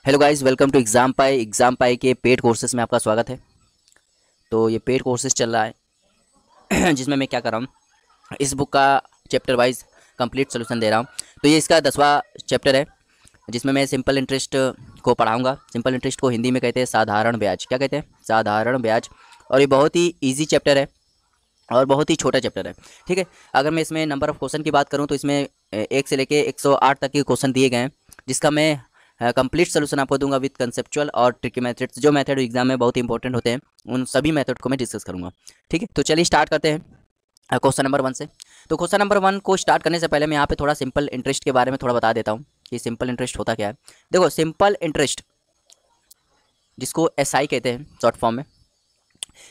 Hello guys, welcome to exam pie के paid courses में आपका स्वागत है। तो ये पेड कोर्सेज चल रहा है जिसमें मैं क्या कर रहा हूँ, इस बुक का चैप्टर वाइज कंप्लीट सोल्यूशन दे रहा हूँ। तो ये इसका 10वां चैप्टर है जिसमें मैं सिंपल इंटरेस्ट को पढ़ाऊँगा। सिंपल इंटरेस्ट को हिंदी में कहते हैं साधारण ब्याज। क्या कहते हैं? साधारण ब्याज। और ये बहुत ही ईजी चैप्टर है और बहुत ही छोटा चैप्टर है। ठीक है, अगर मैं इसमें नंबर ऑफ़ क्वेश्चन की बात करूँ तो इसमें 1 से लेके 108 तक के क्वेश्चन दिए गए हैं, जिसका मैं कंप्लीट सोल्यूशन आपको दूंगा विद कंसेप्चुअल और ट्रिकी मेथड्स। जो मेथड एग्जाम में बहुत इंपॉर्टेंट होते हैं उन सभी मेथड को मैं डिस्कस करूंगा। ठीक है, तो चलिए स्टार्ट करते हैं क्वेश्चन नंबर 1 से। तो क्वेश्चन नंबर 1 को स्टार्ट करने से पहले मैं यहाँ पे थोड़ा सिंपल इंटरेस्ट के बारे में थोड़ा बता देता हूँ कि सिंपल इंटरेस्ट होता क्या है। देखो, सिंपल इंटरेस्ट जिसको SI कहते हैं शॉर्ट फॉर्म में,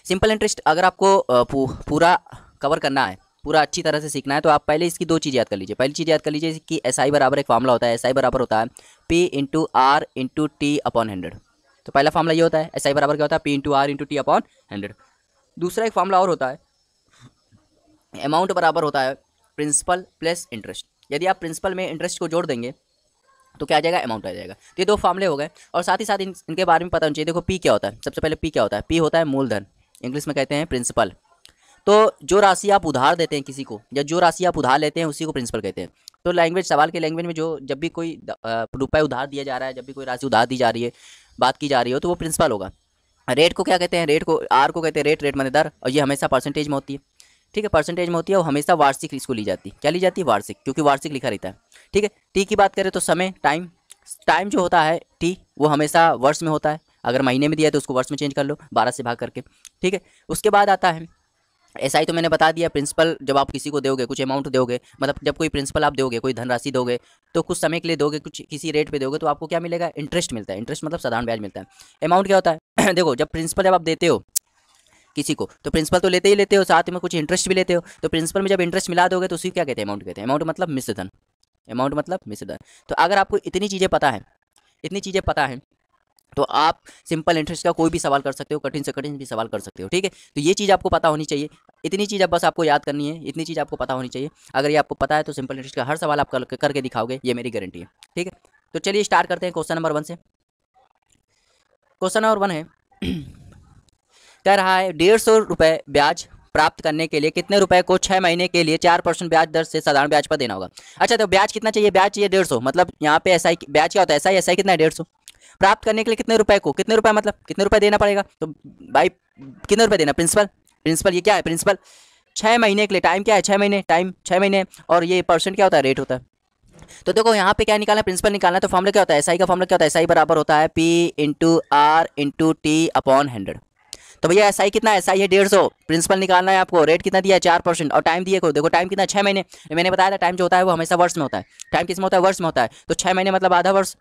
सिंपल इंटरेस्ट अगर आपको पूरा कवर करना है, पूरा अच्छी तरह से सीखना है, तो आप पहले इसकी 2 चीज़ याद कर लीजिए। पहली चीज़ याद कर लीजिए कि SI बराबर एक फार्मूला होता है। SI बराबर होता है P into R into T upon 100। तो पहला फार्मूला ये होता है। SI बराबर क्या होता है? P into R into T upon 100। दूसरा एक फार्मूला और होता है, अमाउंट बराबर होता है प्रिंसिपल प्लस इंटरेस्ट। यदि आप प्रिंसिपल में इंटरेस्ट को जोड़ देंगे तो क्या आ जाएगा? अमाउंट आ जाएगा। तो ये 2 फार्मूले हो गए और साथ ही साथ इनके बारे में पता होना चाहिए। देखो, P क्या होता है? सबसे पहले P क्या होता है? P होता है मूलधन, इंग्लिश में कहते हैं प्रिंसिपल। तो जो राशि आप उधार देते हैं किसी को, या जो राशि आप उधार लेते हैं, उसी को प्रिंसिपल कहते हैं। तो लैंग्वेज, सवाल के लैंग्वेज में जो जब भी कोई रुपए उधार दिया जा रहा है, जब भी कोई राशि उधार दी जा रही है, बात की जा रही हो, तो वो प्रिंसिपल होगा। रेट को क्या कहते हैं? रेट को आर को कहते हैं रेट माने दर, और ये हमेशा परसेंटेज में होती है। ठीक है, परसेंटेज में होती है और हमेशा वार्षिक इसको ली जाती है। क्या ली जाती है? वार्षिक, क्योंकि वार्षिक लिखा रहता है। ठीक है, टी की बात करें तो समय, टाइम। टाइम जो होता है टी, वो हमेशा वर्ष में होता है। अगर महीने में दिया है तो उसको वर्ष में चेंज कर लो 12 से भाग करके। ठीक है, उसके बाद आता है SI। तो मैंने बता दिया, प्रिंसिपल जब आप किसी को दोगे, कुछ अमाउंट दोगे, मतलब जब कोई प्रिंसिपल आप दोगे, कोई धनराशि दोगे, तो कुछ समय के लिए दोगे, कुछ किसी रेट पे दोगे, तो आपको क्या मिलेगा? इंटरेस्ट मिलता है। इंटरेस्ट मतलब साधारण ब्याज मिलता है। अमाउंट क्या होता है? देखो, जब आप देते हो किसी को, तो प्रिंसिपल तो लेते ही लेते हो, साथ में कुछ इंटरेस्ट भी लेते हो। तो प्रिंसिपल में जब इंटरेस्ट मिला दोगे तो उसी को क्या कहते हैं? अमाउंट कहते हैं। अमाउंट मतलब मिश्र धन। अमाउंट मतलब मिश्र धन। तो अगर आपको इतनी चीज़ें पता है तो आप सिंपल इंटरेस्ट का कोई भी सवाल कर सकते हो, कठिन से कठिन भी सवाल कर सकते हो। ठीक है, तो ये चीज़ आपको पता होनी चाहिए। इतनी चीज़ अब बस आपको याद करनी है, इतनी चीज़ आपको पता होनी चाहिए। अगर ये आपको पता है तो सिंपल इंटरेस्ट का हर सवाल आप करके दिखाओगे, ये मेरी गारंटी है। ठीक है, तो चलिए स्टार्ट करते हैं क्वेश्चन नंबर 1 से। क्वेश्चन नंबर 1 है कह रहा है 150 रुपये ब्याज प्राप्त करने के लिए कितने रुपए को 6 महीने के लिए 4% ब्याज दर से साधारण ब्याज पर देना होगा। अच्छा, तो ब्याज कितना चाहिए? ब्याज चाहिए 150। मतलब यहाँ पे SI ब्याज क्या होता है? SI कितना है? 150। प्राप्त करने के लिए कितने रुपए को, कितने रुपए मतलब कितने रुपए देना पड़ेगा? तो भाई कितने रुपए देना? प्रिंसिपल ये क्या है? प्रिंसिपल 6 महीने के लिए। टाइम क्या है? 6 महीने। टाइम 6 महीने। और ये परसेंट क्या होता है? रेट होता है। तो देखो, यहाँ पे क्या निकालना है? प्रिंसिपल निकालना है। तो फॉर्मूला क्या होता है? SI का फॉर्मूला क्या होता है? SI बराबर होता है P into R into T upon 100। तो भैया SI कितना है? SI है 150। प्रिंसिपल निकालना है आपको। रेट कितना दिया है? 4%। और टाइम दिए को, देखो टाइम कितना? 6 महीने। मैंने बताया था टाइम जो होता है वो हमेशा वर्ष में होता है। टाइम किस में होता है? वर्ष में होता है। तो 6 महीने मतलब आधा वर्ष,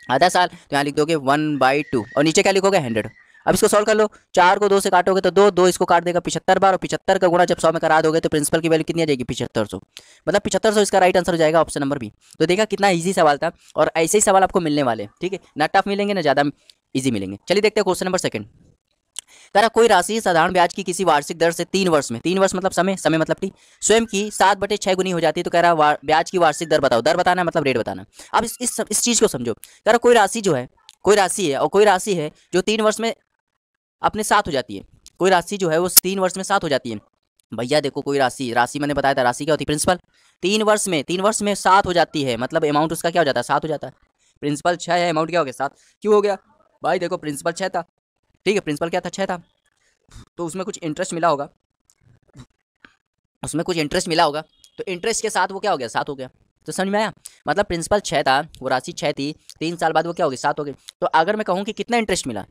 आधा साल। तो यहाँ लिख दोगे 1/2 और नीचे क्या लिखोगे? 100। अब इसको सॉल्व कर लो। 4 को 2 से काटोगे तो 2 इसको काट देगा 75 बार, और 75 का गुणा जब 100 में करा दोगे तो प्रिंसिपल की वैल्यू कितनी आ जाएगी? 7500। मतलब 7500 इसका राइट आंसर हो जाएगा, ऑप्शन नंबर बी। तो देखा कितना ईजी सवाल था, और ऐसे ही सवाल आपको मिलने वाले। ठीक है, ना टफ मिलेंगे ना ज़्यादा ईजी मिलेंगे। चलिए देखते हैं क्वेश्चन नंबर 2। कह रहा कोई राशि साधारण ब्याज की किसी वार्षिक दर से 3 वर्ष में, 3 वर्ष मतलब समय मतलब टी, स्वयं की 7/6 गुनी हो जाती है। तो कह रहा ब्याज की वार्षिक दर बताओ। दर बताना है मतलब रेट बताना। अब इस चीज़ को समझो। कह रहा कोई राशि जो है, कोई राशि है, और कोई राशि है जो 3 वर्ष में अपने साथ हो जाती है। कोई राशि जो है वो 3 वर्ष में साथ हो जाती है। भैया देखो, कोई राशि मैंने बताया था, राशि क्या होती है? प्रिंसिपल। 3 वर्ष में 7 हो जाती है, मतलब अमाउंट उसका क्या हो जाता है? 7 हो जाता है। प्रिंसिपल 6 है, अमाउंट क्या हो गया? 7। क्यों हो गया भाई? देखो, प्रिंसिपल 6 था। ठीक है, प्रिंसिपल क्या था? 6 था। तो उसमें कुछ इंटरेस्ट मिला होगा, तो इंटरेस्ट के साथ वो क्या हो गया? 7 हो गया। तो समझ में आया? मतलब प्रिंसिपल 6 था, वो राशि 6 थी, 3 साल बाद वो क्या हो गई? 7 हो गई। तो अगर मैं कहूँ कि कितना इंटरेस्ट मिला,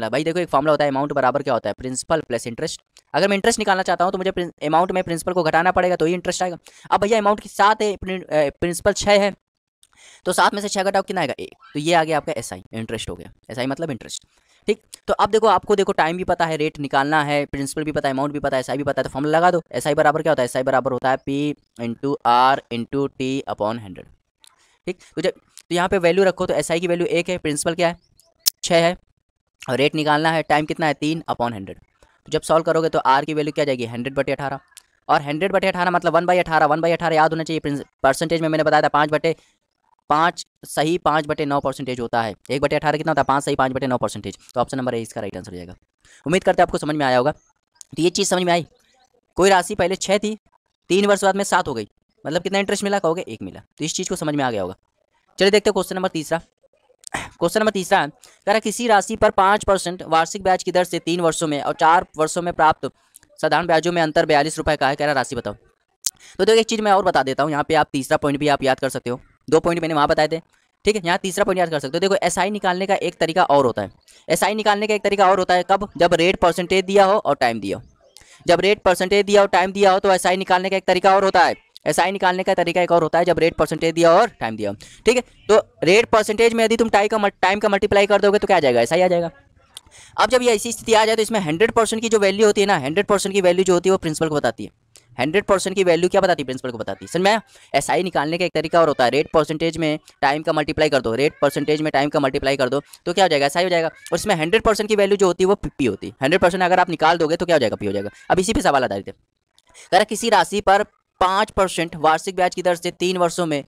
भाई देखो एक फॉर्मूला होता है, अमाउंट बराबर क्या होता है? Principal plus interest. अगर मैं इंटरेस्ट निकालना चाहता हूँ तो मुझे अमाउंट में प्रिंसिपल को घटाना पड़ेगा, तो ही इंटरेस्ट आएगा। अब भैया अमाउंट के साथ है, प्रिंसिपल 6 है, तो 7 में से 6 घटाओ, कितना आएगा? 1। तो ये आ गया आपका SI, इंटरेस्ट हो गया। SI मतलब इंटरेस्ट। ठीक, तो अब देखो, आपको देखो टाइम भी पता है, रेट निकालना है, प्रिंसिपल भी पता है, अमाउंट भी पता है, SI भी पता है, तो फॉर्मूला लगा दो। SI बराबर क्या होता है? SI बराबर होता है P into R into T upon 100। ठीक, तो यहाँ पे वैल्यू रखो, तो SI की वैल्यू 1 है, प्रिंसिपल क्या है? 6 है, और रेट निकालना है, टाइम कितना है? 3 अपॉन 100। तो जब सॉल्व करोगे तो आर की वैल्यू क्या जाएगी? 100/18। और 100/18 मतलब 1/18। 1/18 याद होना चाहिए। परसेंटेज में मैंने बताया था 5/18 5 सही 5/9% होता है। 1/18 कितना होता है? 5 सही 5/9%। तो ऑप्शन नंबर ए इसका राइट आंसर हो जाएगा। उम्मीद करते हैं आपको समझ में आया होगा। तो ये चीज़ समझ में आई। कोई राशि पहले 6 थी, 3 वर्ष बाद में 7 हो गई, मतलब कितना इंटरेस्ट मिला? कहोगे 1 मिला। तो इस चीज़ को समझ में आ गया होगा। चलिए देखते हैं क्वेश्चन नंबर तीसरा। क्वेश्चन नंबर तीसरा कह रहा है किसी राशि पर 5% वार्षिक ब्याज की दर से 3 वर्षों में और 4 वर्षों में प्राप्त साधारण ब्याजों में अंतर 42 रुपये का है। कह रहा राशि बताओ। तो देखो एक चीज़ मैं और बता देता हूँ, यहाँ पे आप तीसरा पॉइंट भी आप याद कर सकते हो। 2 पॉइंट मैंने वहाँ बताए थे, ठीक है। यहाँ तीसरा पॉइंट याद कर सकते हो। देखो एसआई निकालने का एक तरीका और होता है। एसआई निकालने का एक तरीका और होता है कब? जब रेट परसेंटेज दिया हो और टाइम दिया हो। जब रेट परसेंटेज दिया और टाइम दिया हो तो एसआई निकालने का एक तरीका और होता है। एसआई निकालने का तरीका एक और होता है जब रेट परसेंटेज दिया और टाइम दिया हो, ठीक है। तो रेट परसेंटेज में यदि तुम टाइम का मल्टीप्लाई कर दोगे तो क्या आ जाएगा? एसआई आ जाएगा। अब जब ये ऐसी स्थिति आ जाए तो इसमें 100% की जो वैल्यू होती है ना, 100% की वैल्यू जो होती है वो प्रिंसिपल को बताती है। 100% की वैल्यू क्या बताती है? प्रिंसिपल को बताती है। समझ में आया? एसआई निकालने का एक तरीका और होता है, रेट परसेंटेज में टाइम का मल्टीप्लाई कर दो, रेट परसेंटेज में टाइम का मल्टीप्लाई कर दो तो क्या हो जाएगा? एसआई हो जाएगा। और इसमें 100% की वैल्यू जो होती है वो पी होती है। 100% अगर आप निकाल दोगे तो क्या हो जाएगा? पी हो जाएगा। अब इसी पे सवाल आधारित है। कह रहा किसी राशि पर 5% वार्षिक ब्याज की दर से 3 वर्षों में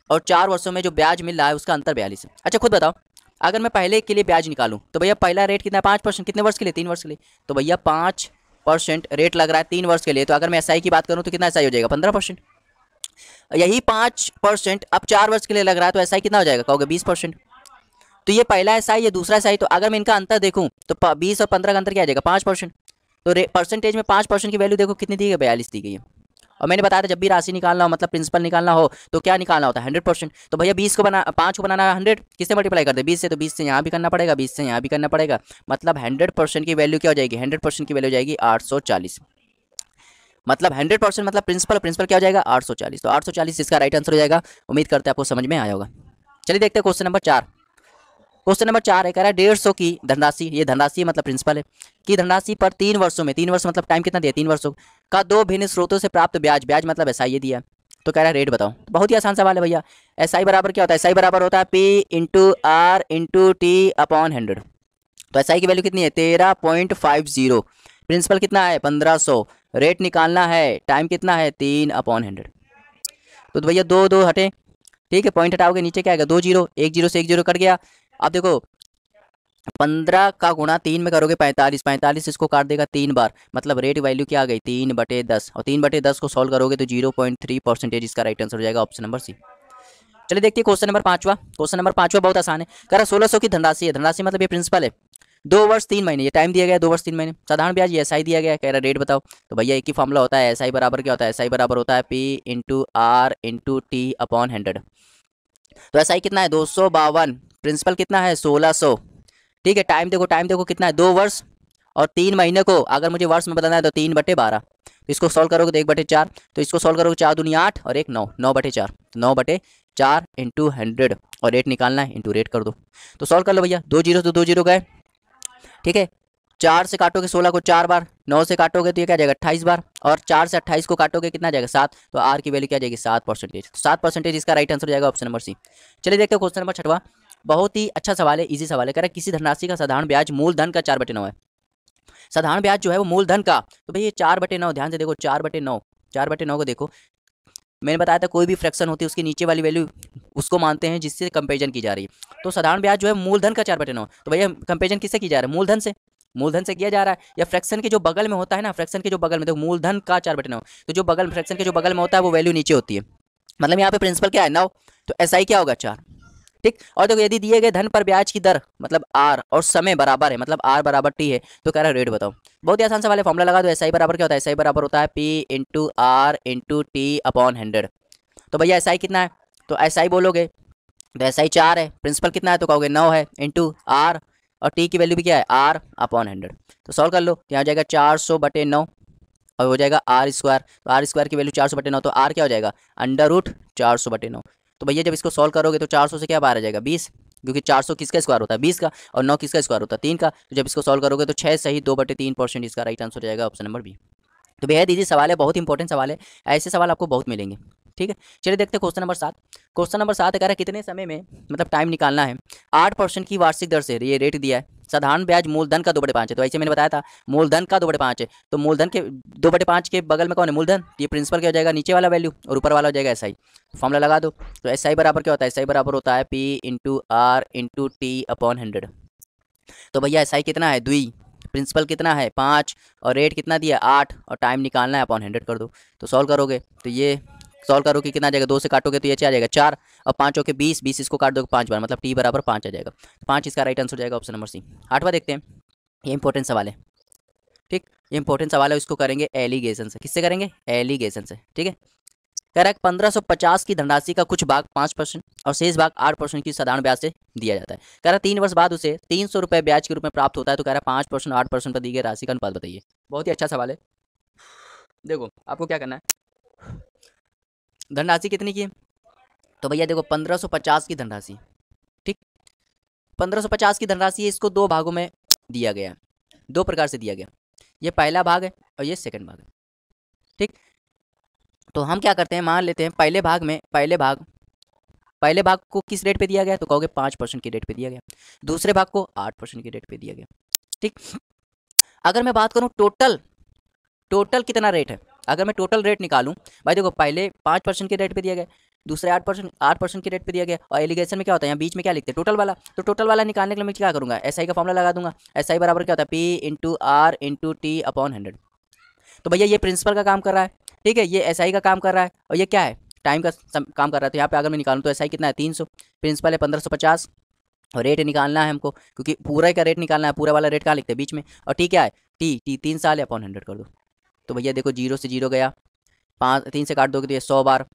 और 4 वर्षों में जो ब्याज मिल रहा है उसका अंतर 42 है। अच्छा खुद बताओ, अगर मैं पहले के लिए ब्याज निकालूं तो भैया पहला रेट कितना है? 5%। कितने वर्ष के लिए? 3 वर्ष के लिए। तो भैया 5% रेट लग रहा है 3 वर्ष के लिए, तो अगर मैं एसआई की बात करूं तो कितना एसआई हो जाएगा? 15%। यही 5% अब 4 वर्ष के लिए लग रहा है तो एसआई कितना हो जाएगा? कहोगे 20%। तो ये पहला एसआई, ये दूसरा एसआई। तो अगर मैं इनका अंतर देखूं तो 20 और 15 का अंतर क्या आ जाएगा? 5%। तो परसेंटेज में 5% की वैल्यू देखो कितनी दी गई? 42 दी गई है। और मैंने बताया था जब भी राशि निकालना हो, मतलब प्रिंसिपल निकालना हो तो क्या निकालना होता है? 100%। तो भैया 5 को बनाना है 100, किससे मल्टीप्लाई कर दे? 20 से। तो 20 से यहाँ भी करना पड़ेगा, 20 से यहाँ भी करना पड़ेगा, मतलब 100% की वैल्यू क्या हो जाएगी? 100% की वैल्यू हो जाएगी 840। मतलब 100% मतलब प्रिंसिपल क्या हो जाएगा? 840। तो 840 इसका राइट आंसर हो जाएगा। उम्मीद करते हैं आपको समझ में आया होगा। चलिए देखते हैं क्वेश्चन नंबर 4। क्वेश्चन नंबर 4 है, कह रहा है 150 की धनराशि, ये धनराशि मतलब प्रिंसिपल है, की धनराशि पर 3 वर्षों में, 3 वर्ष मतलब टाइम कितना दिया? 3 वर्षों का 2 भिन्न स्रोतों से प्राप्त ब्याज, ब्याज मतलब एसआई ये दिया। तो कह रहा है रेट बताओ। बहुत ही आसान सवाल है भैया। एसआई बराबर क्या होता है? एसआई बराबर होता है P into R into T upon 100। तो एसआई की वैल्यू कितनी है? 13.50। प्रिंसिपल कितना है? 1500। रेट निकालना है, टाइम कितना है? 3/100। तो भैया 2 2 हटे, ठीक है। पॉइंट हटाओगे नीचे क्या आएगा? 2 0, 1 0 से 1 0 कट गया। अब देखो 15 का गुणा 3 में करोगे 45, 45 इसको काट देगा 3 बार, मतलब रेट वैल्यू क्या आ गई? 3/10। और 3/10 को सॉल्व करोगे तो 0.3% इसका राइट आंसर हो जाएगा, ऑप्शन नंबर सी। चलिए देखिए क्वेश्चन नंबर 5वां। क्वेश्चन नंबर 5वां बहुत आसान है। कह रहा 1600 की धनराशि है, धनराशि मतलब ये प्रिंसिपल है, 2 वर्ष 3 महीने, ये टाइम दिया गया है 2 वर्ष 3 महीने। साधारण ब्याज ये एसआई दिया गया है। कह रहा रेट बताओ। तो भैया एक ही फॉर्मूला होता है, एसआई बराबर क्या होता है? एसआई बराबर होता है P into R into T upon 100। तो एसआई कितना है? 252। प्रिंसिपल कितना है? 1600, ठीक है। टाइम देखो, टाइम देखो कितना है? 2 वर्ष और 3 महीने को अगर मुझे वर्ष में बदलना है तो 3/12। तो इसको सॉल्व करोगे तो 1/4। तो इसको सॉल्व करोगे 4 दूनी 8 और 1 9, 9/4। 9/4 इंटू 100 और रेट निकालना है, इंटू रेट कर दो। तो सॉल्व कर लो भैया। 2 0 तो 2 0 गए, ठीक है। 4 से काटोगे 16 को 4 बार, 9 से काटोगे तो ये क्या जाएगा? 28 बार, और 4 से 28 को काटोगे कितना जाएगा? 7। तो आर की वैल्यू क्या जाएगी? 7%। तो 7% इसका राइट आंसर हो जाएगा, ऑप्शन नंबर सी। चलिए देखते हैं क्वेश्चन नंबर 6वां। बहुत ही अच्छा सवाल है, इजी सवाल है। कह रहा है किसी धनराशि का साधारण ब्याज मूलधन का 4/9 है। साधारण ब्याज जो है वो मूलधन का, तो भाई ये 4/9, ध्यान से देखो 4/9, 4/9 को देखो। मैंने बताया था कोई भी फ्रैक्शन होती है उसकी नीचे वाली वैल्यू उसको मानते हैं जिससे कंपेरिजन की जा रही है। तो साधारण ब्याज जो है मूलधन का 4/9, तो भैया कंपेरिजन किससे की जा रहा है? मूलधन से। मूलधन से किया जा रहा है, या फ्रैक्शन के जो बगल में होता है ना, फ्रैक्शन के जो बगल में देखो मूलधन का 4/9, तो जो बगल फ्रैक्शन के जो बगल में होता है वो वैल्यू नीचे होती है, मतलब यहाँ पे प्रिंसिपल क्या है? 9। तो एसआई क्या होगा? 4, ठीक। और देखो यदि दिए गए धन पर ब्याज की दर मतलब आर और समय बराबर है, मतलब आर बराबर टी है, तो कह रहा है रेट बताओ। बहुत ही आसान सवाल है, फॉर्मुला लगा दो। एसआई बराबर क्या होता है? एसआई बराबर होता है P into R into T upon 100। तो भैया एसआई कितना है? तो एसआई बोलोगे तो एसआई 4 है, प्रिंसिपल कितना है? तो कहोगे 9 है, इंटू आर और टी की वैल्यू भी क्या है? R upon 100। तो सॉल्व कर लो, यहाँ जाएगा 400/9 और हो जाएगा आर स्क्वायर। तो आर स्क्वायर की वैल्यू 400/9, तो आर क्या हो जाएगा? √400/9। तो भैया जब इसको सॉल्व करोगे तो 400 से क्या बाहर आ जाएगा? 20, क्योंकि 400 किसका स्क्वायर होता है? 20 का, और 9 किसका स्क्वायर होता है? 3 का। तो जब इसको सॉल्व करोगे तो 6 सही 2/3% इसका राइट आंसर हो जाएगा, ऑप्शन नंबर बी। तो बेहद ईजी सवाल है, बहुत इंपॉर्टेंट सवाल है, ऐसे सवाल आपको बहुत मिलेंगे, ठीक है। चलिए देखते हैं क्वेश्चन नंबर 7। क्वेश्चन नंबर 7 कह रहा है कितने समय में, मतलब टाइम निकालना है, 8% की वार्षिक दर से, ये रेट दिया है, साधारण ब्याज मूलधन का 2/5 है। तो ऐसे मैंने बताया था मूलधन का 2/5 है, तो मूलधन के 2/5 के बगल में कौन है, मूलधन। ये प्रिंसिपल क्या हो जाएगा, नीचे वाला वैल्यू, और ऊपर वाला हो जाएगा एसआई। फॉर्मूला लगा दो। तो एसआई बराबर क्या होता है, एसआई बराबर होता है P into R into T upon 100। तो भैया एसआई कितना है, 2, प्रिंसिपल कितना है 5, और रेट कितना दिया 8, और टाइम निकालना है अपॉन 100 कर दो। तो सॉल्व करोगे तो ये सॉल्व करोगे कितना आ जाएगा, 2 से काटोगे तो ये आ जाएगा 4, और 5 होके 20, 20 इसको काट दोगे 5 बार, मतलब टी बराबर 5 आ जाएगा। 5 इसका राइट आंसर हो जाएगा ऑप्शन नंबर सी। 8वां देखते हैं, ये इंपॉर्टेंट सवाल है। ठीक, ये इंपॉर्टेंट सवाल है, इसको करेंगे एलिगेशन से। किससे करेंगे, एलिगेशन से। ठीक है, कह रहा है 1550 की धनराशि का कुछ भाग 5% और शेष भाग 8% की साधारण ब्याज से दिया जाता है। कह रहा है 3 वर्ष बाद उसे 300 रुपये ब्याज के रूप में प्राप्त होता है। तो कह रहा है 5% 8% पर दी गई राशि का अनुपात बताइए। बहुत ही अच्छा सवाल है। देखो आपको क्या करना है, धनराशि कितनी की है, तो भैया देखो 1550 की धनराशि। ठीक, 1550 की धनराशि है, इसको 2 भागों में दिया गया है, 2 प्रकार से दिया गया। ये पहला भाग है और ये सेकंड भाग है। ठीक, तो हम क्या करते हैं, मान लेते हैं पहले भाग को किस रेट पे दिया गया, तो कहोगे 5% की रेट पे दिया गया। दूसरे भाग को 8% की रेट पे दिया गया। ठीक, अगर मैं बात करूं टोटल कितना रेट है, अगर मैं टोटल रेट निकालूं, भाई देखो पहले 5% के रेट पे दिया गया, दूसरे 8% के रेट पे दिया गया, और एलिगेशन में क्या होता है, यहाँ बीच में क्या लिखते हैं, टोटल वाला। तो टोटल वाला निकालने के लिए मैं क्या करूँगा, एसआई का फॉर्मूला लगा दूंगा। एसआई बराबर क्या होता है, P into R into T upon 100। तो भैया ये प्रिंसिपल का काम कर रहा है, ठीक है, ये एसआई का काम कर रहा है, और ये क्या है, टाइम का काम कर रहा है। तो यहाँ पे अगर मैं निकालूँ तो एसआई कितना है 300, प्रिंसिपल है 1550, और रेट निकालना है हमको, क्योंकि पूरा का रेट निकालना है, पूरा वाला रेट कहाँ लिखते हैं, बीच में। और टी क्या है, टी 3 साल है, अपॉन 100 कर दो। तो भैया देखो 0 से 0 गया, 3 से काट दोगे तो ये 100 बार,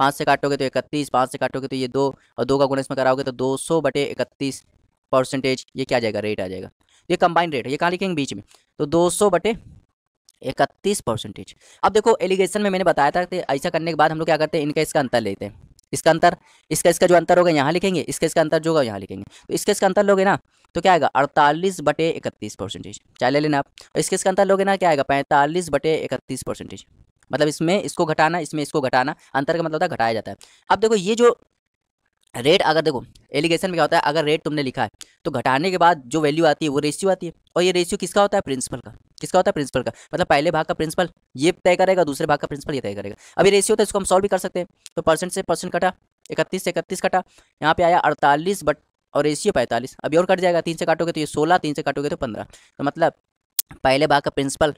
5 से काटोगे तो 31, 5 से काटोगे तो ये 2, और 2 का गुणा इसमें कराओगे तो 200/31%, ये क्या आ जाएगा, रेट आ जाएगा। ये कंबाइंड रेट है, ये कहाँ लिखेंगे, बीच में। तो 200/31%। अब देखो एलिगेशन में मैंने बताया था कि ऐसा करने के बाद हम लोग क्या करते हैं, इनका इसका अंतर लेते हैं। इसका अंतर, इसका जो अंतर होगा यहाँ लिखेंगे, इसका अंतर जो होगा यहाँ लिखेंगे। तो इसका अंतर लोगे ना तो क्या आएगा, 48/31%। चाहे ले लेना आप। इसका अंतर लोगे ना क्या आएगा, 45/31%। मतलब इसमें इसको घटाना, इसमें इसको घटाना, अंतर का मतलब होता है घटाया जाता है। अब देखो ये जो रेट, अगर देखो एलिगेशन में क्या होता है, अगर रेट तुमने लिखा है तो घटाने के बाद जो वैल्यू आती है वो रेशियो आती है, और ये रेशियो किसका होता है, प्रिंसिपल का। किसका होता है, प्रिंसिपल का। मतलब पहले भाग का प्रिंसिपल ये तय करेगा, दूसरे भाग का प्रिंसिपल ये तय करेगा। अब ये रेशियो होता है, इसको हम सॉल्व भी कर सकते हैं। तो परसेंट से परसेंट कटा, 31 से 31 कटा, यहाँ पे आया 48 और रेशियो 45। अभी और कट जाएगा, 3 से काटोगे तो ये 16, 3 से काटोगे तो 15। तो मतलब पहले भाग का प्रिंसिपल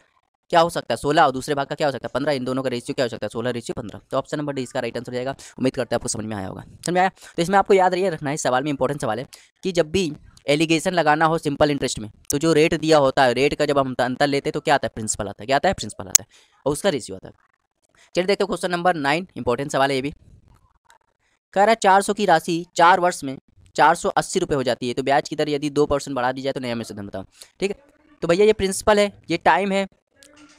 क्या हो सकता है, 16, और दूसरे भाग का क्या हो सकता है, 15। इन दोनों का रेशियो क्या हो सकता है, 16/15। तो ऑप्शन नंबर डी इसका राइट आंसर हो जाएगा। उम्मीद करते हैं आपको समझ में आया होगा। समझ में आया। तो इसमें आपको याद रहिए रखना है, इस सवाल में इंपॉर्टेंट सवाल है कि जब भी एलिगेशन लगाना हो सिंपल इंटरेस्ट में, तो जो रेट दिया होता है, रेट का जब हम अंतर लेते हैं तो क्या आता है, प्रिंसिपल आता है। क्या आता है, प्रिंसिपल आता है, और उसका रेशियो आता है। चलिए देखते हैं क्वेश्चन नंबर 9, इंपॉर्टेंट सवाल है ये भी। कह रहा है 400 की राशि 4 वर्ष में 480 रुपये हो जाती है, तो ब्याज की दर यदि 2% बढ़ा दी जाए तो नया में से धन बताओ। ठीक है, तो भैया ये प्रिंसिपल है, ये टाइम है,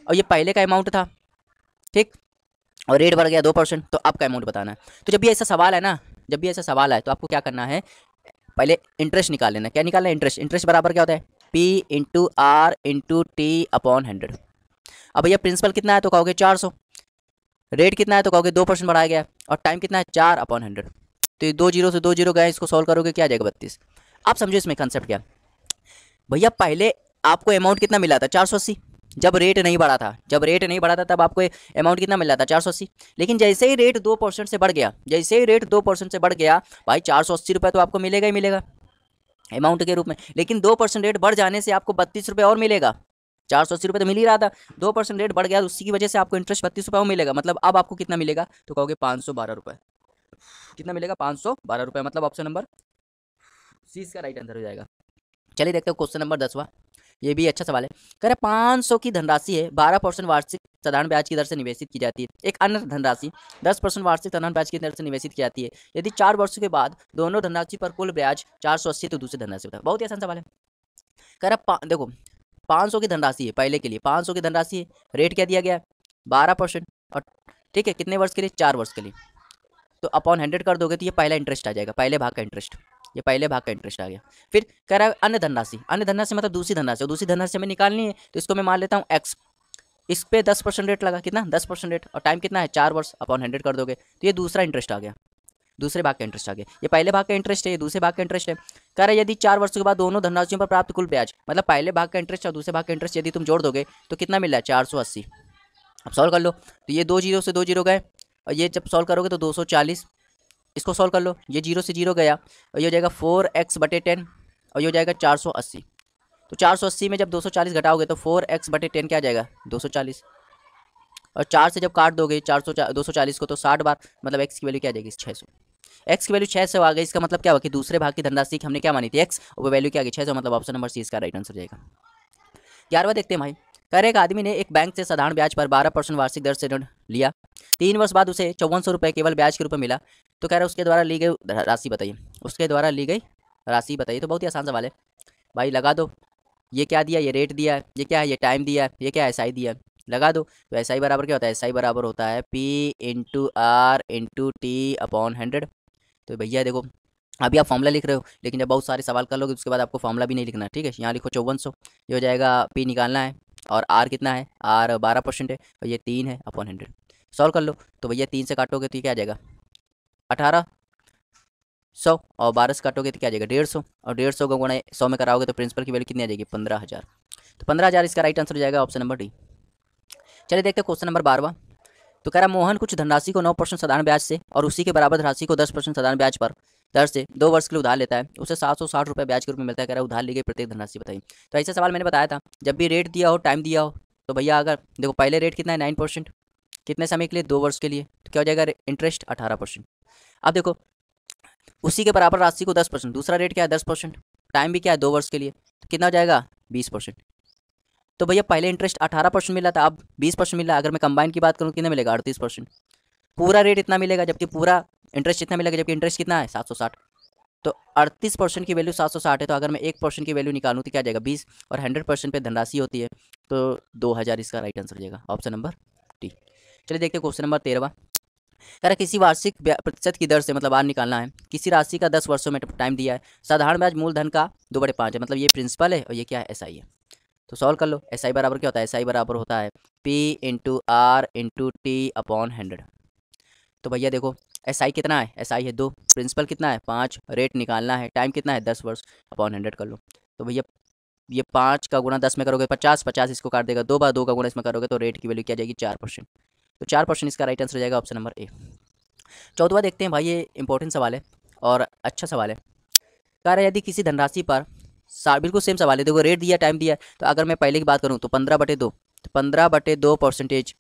और ये पहले का अमाउंट था। ठीक, और रेट बढ़ गया 2%, तो अब का अमाउंट बताना है। तो जब भी ऐसा सवाल है ना, जब भी ऐसा सवाल है तो आपको क्या करना है, पहले इंटरेस्ट निकाल लेना। क्या निकालना है, इंटरेस्ट। इंटरेस्ट बराबर क्या होता है, P into R into T upon 100। अब भैया प्रिंसिपल कितना है तो कहोगे 400, रेट कितना है तो कहोगे 2% बढ़ाया गया, और टाइम कितना है 4/100। तो ये 2 0 से 2 0 गए, इसको सॉल्व करोगे क्या आ जाएगा 32। आप समझो इसमें कंसेप्ट क्या, भैया पहले आपको अमाउंट कितना मिला था 480, जब रेट नहीं बढ़ा था, जब रेट नहीं बढ़ा था तब आपको अमाउंट कितना मिला था 480। लेकिन जैसे ही रेट 2% से बढ़ गया, जैसे ही रेट 2% से बढ़ गया, भाई 480 रुपये तो आपको मिलेगा ही मिलेगा अमाउंट के रूप में। लेकिन 2% रेट बढ़ जाने से आपको 32 रुपये और मिलेगा। 480 रुपये तो मिल ही रहा था, 2% रेट बढ़ गया, उसी की वजह से आपको इंटरेस्ट 32 रुपये और मिलेगा। मतलब अब आपको कितना मिलेगा तो कहोगे 512 रुपये। कितना मिलेगा, 512 रुपये। मतलब ऑप्शन नंबर सी इसका राइट आंसर हो जाएगा। चलिए देखते हो क्वेश्चन नंबर 10वां, ये भी अच्छा सवाल है। कह रहे 500 की धनराशि है, 12% वार्षिक साधारण ब्याज की दर से निवेशित की जाती है। एक अन्य धनराशि 10% वार्षिक साधारण ब्याज की दर से निवेशित की जाती है। यदि 4 वर्षों के बाद दोनों धनराशि पर कुल ब्याज 480 तो दूसरी धनराशि होता है। बहुत ही आसान सवाल है। कह रहा देखो 500 की धनराशि है, पहले के लिए 500 की धनराशि है, रेट क्या दिया गया है 12%, और ठीक है कितने वर्ष के लिए, 4 वर्ष के लिए। तो अपॉन 100 कर दोगे तो ये पहला इंटरेस्ट आ जाएगा, पहले भाग का इंटरेस्ट। ये पहले भाग का इंटरेस्ट आ गया। फिर कह रहा है अन्य धनराशि, अन्य धनराशि मतलब दूसरी धनराशि, और दूसरी धनराशि हमें निकालनी है तो इसको मैं मान लेता हूँ एक्स। इस पे 10% रेट लगा, कितना 10% रेट, और टाइम कितना है 4 वर्ष, अपॉन 100 कर दोगे तो ये दूसरा इंटरेस्ट आ गया। दूसरे भाग का इंटरेस्ट आ गया। ये पहले भाग का इंटरेस्ट है, ये दूसरे भाग का इंटरेस्ट है। कह रहा है यदि 4 वर्षों के बाद दोनों धनराशियों पर प्राप्त कुल ब्याज, मतलब पहले भाग का इंटरेस्ट और दूसरे भाग का इंटरेस्ट यदि तुम जोड़ दोगे तो कितना मिल रहा है 480। अब सॉल्व कर लो, तो ये 2 जीरो से 2 जीरो गए, और ये जब सॉल्व करोगे तो 240। इसको सॉल्व कर लो, ये 0 से 0 गया, और ये हो जाएगा 4x/10, और ये हो जाएगा 480। तो 480 में जब 240 घटाओगे तो 4x/10 क्या आ जाएगा 240, और 4 से जब काट दोगे 240 को तो 60 बार, मतलब x की वैल्यू क्या आ जाएगी 600। x की वैल्यू 600 आ गई, इसका मतलब क्या हुआ कि दूसरे भाग की धनराशि की हमने क्या मानी थी x, और वो वैल्यू क्या आ गई 600, मतलब ऑप्शन नंबर सी इसका राइट आंसर जाएगा। 11वां देखते हैं भाई। कह रहे एक आदमी ने एक बैंक से साधारण ब्याज पर 12% वार्षिक दर से ऋण लिया, 3 वर्ष बाद उसे 5400 रुपये केवल ब्याज के रूप में मिला, तो कह रहा है उसके द्वारा ली गई राशि बताइए, उसके द्वारा ली गई राशि बताइए। तो बहुत ही आसान सवाल है भाई, लगा दो। ये क्या दिया, ये रेट दिया है, ये क्या है, ये टाइम दिया है, ये क्या है SI दिया है, लगा दो। तो SI बराबर क्या होता है, SI बराबर होता है P/R/T/100। तो भैया देखो, अभी आप फॉर्मूला लिख रहे हो, लेकिन जब बहुत सारे सवाल कर लोगे उसके बाद आपको फॉर्मूला भी नहीं लिखना है, ठीक है। यहाँ लिखो 5400, ये हो जाएगा, P निकालना है, और R कितना है, R 12% है, और ये 3 है अपॉन 100। सॉल्व कर लो, तो भैया 3 से काटोगे तो ये क्या आ जाएगा 1800, और 12 से काटोगे तो क्या आ जाएगा 150, और 150 को गुणा 100 में कराओगे तो प्रिंसिपल की वैल्यू कितनी आ जाएगी 15000। तो 15000 इसका राइट आंसर हो जाएगा ऑप्शन नंबर डी। चलिए देखते हैं क्वेश्चन नंबर 12वां। तो कह रहा मोहन कुछ धनराशि को 9% साधारण ब्याज से और उसी के बराबर धनराशि को 10% साधारण ब्याज पर दर से 2 वर्ष के लिए उधार लेता है, उसे 760 रुपये ब्याज के रूप में मिलता है। कह रहा है उधार ली गई प्रत्येक धनराशि बताइए। तो ऐसा सवाल मैंने बताया था, जब भी रेट दिया हो, टाइम दिया हो, तो भैया अगर देखो पहले रेट कितना है 9%, कितने समय के लिए 2 वर्ष के लिए, तो क्या हो जाएगा इंटरेस्ट 18%। अब देखो उसी के बराबर राशि को 10%, दूसरा रेट क्या है 10%, टाइम भी क्या है 2 वर्ष के लिए, तो कितना हो जाएगा 20%। तो भैया पहले इंटरेस्ट 18% मिला था, अब 20% मिला। अगर मैं कंबाइन की बात करूँ कितना मिलेगा 38%। पूरा रेट इतना मिलेगा जबकि पूरा इंटरेस्ट इतना मिलेगा, जबकि इंटरेस्ट कितना है 760। तो 38% की वैल्यू 760 है, तो अगर मैं 1% की वैल्यू निकालूँ तो क्या जाएगा 20, और 100% पे धनराशि होती है तो 2000 इसका राइट आंसर हो जाएगा ऑप्शन नंबर डी। चलिए देखते हैं क्वेश्चन नंबर 13वां। कह रहा किसी वार्षिक प्रतिशत की दर से, मतलब आर निकालना है, किसी राशि का 10 वर्षों में टाइम दिया है, साधारण ब्याज मूलधन का 2/5 है, मतलब ये प्रिंसिपल है और ये क्या है SI है। तो सॉल्व कर लो, SI बराबर क्या होता है, SI बराबर होता है P/R/T/100। तो भैया देखो SI कितना है, SI है 2, प्रिंसिपल कितना है 5, रेट निकालना है, टाइम कितना है 10 वर्ष, अपॉन 100 कर लो। तो भैया ये 5 का गुणा 10 में करोगे 50, 50 इसको काट देगा, 2 बार 2 का गुणा इसमें करोगे तो रेट की वैल्यू क्या जाएगी 4%। तो 4% इसका राइट आंसर हो जाएगा ऑप्शन नंबर ए। 14वां देखते हैं भाई, ये इंपॉर्टेंट सवाल है और अच्छा सवाल है। कह रहा है यदि किसी धनराशि पर बिल्कुल सेम सवाल है, देखो रेट दिया, टाइम दिया, तो अगर मैं पहले की बात करूँ तो 15/2, तो 15/2%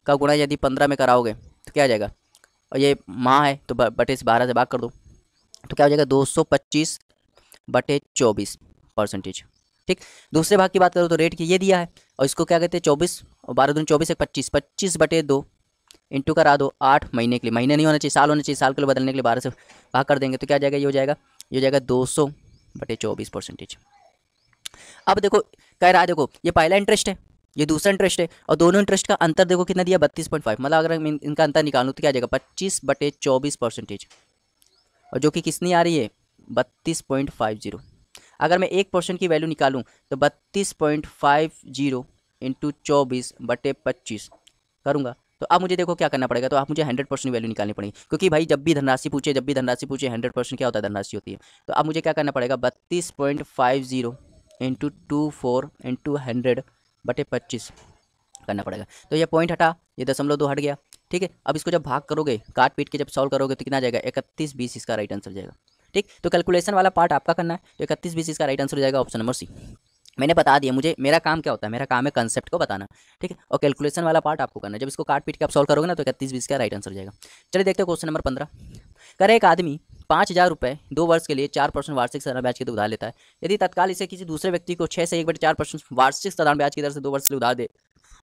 का गुणा यदि 15 में कराओगे तो क्या आ जाएगा, और ये माह है तो बटे से 12 से भाग कर दो, तो क्या हो जाएगा 225/24%। ठीक, दूसरे भाग की बात करो तो रेट की ये दिया है, और इसको क्या कहते हैं 24, और 12 दूनी 24 एक 25, 25/2 इंटू करा दो 8 महीने के लिए, महीने नहीं होना चाहिए साल होना चाहिए, साल के लिए बदलने के लिए 12 से भाग कर देंगे तो क्या जाएगा, ये हो जाएगा 200/24%। अब देखो कह रहा है, देखो ये पहला इंटरेस्ट है, ये दूसरा इंटरेस्ट है, और दोनों इंटरेस्ट का अंतर देखो कितना दिया 32.5, मतलब अगर इनका अंतर निकालूँ तो क्या आ जाएगा 25/24%, और जो कि कितनी आ रही है 32.50। अगर मैं 1% की वैल्यू निकालूं तो 32.50 इंटू 24/25 करूँगा। तो अब मुझे देखो क्या करना पड़ेगा, तो आप मुझे 100% वैल्यू निकालनी पड़ेगी, क्योंकि भाई जब भी धनराशि पूछे 100% क्या होता है धनराशि होती है। तो अब मुझे क्या करना पड़ेगा 32.50 इंटू 24 इंटू 100/25 करना पड़ेगा। तो ये पॉइंट हटा, ये 0.2 हट गया। ठीक है, अब इसको जब भाग करोगे, काट पीट के जब सॉल्व करोगे तो कितना आ जाएगा 31/20 इसका राइट आंसर जाएगा। ठीक, तो कैलकुलेशन वाला पार्ट आपका करना है, तो 31/20 इसका राइट आंसर हो जाएगा ऑप्शन नंबर सी। मैंने बता दिया, मुझे मेरा काम क्या होता है, मेरा काम है कंसेप्ट को बताना। ठीक है, और कैलकुलेशन वाला पार्ट आपको करना है, जब इसको काट पीट के आप सॉल्व करोगे ना तो 31/20 का राइट आंसर हो जाएगा। चलिए देखते हैं क्वेश्चन नंबर 15। करे एक आदमी 5000 रुपये 2 वर्ष के लिए 4% वार्षिक साधारण ब्याज की दर उधार लेता है, यदि तत्काल इसे किसी दूसरे व्यक्ति को 6 से 1/4% वार्षिक साधारण ब्याज की दर से 2 वर्ष के लिए उधार दे,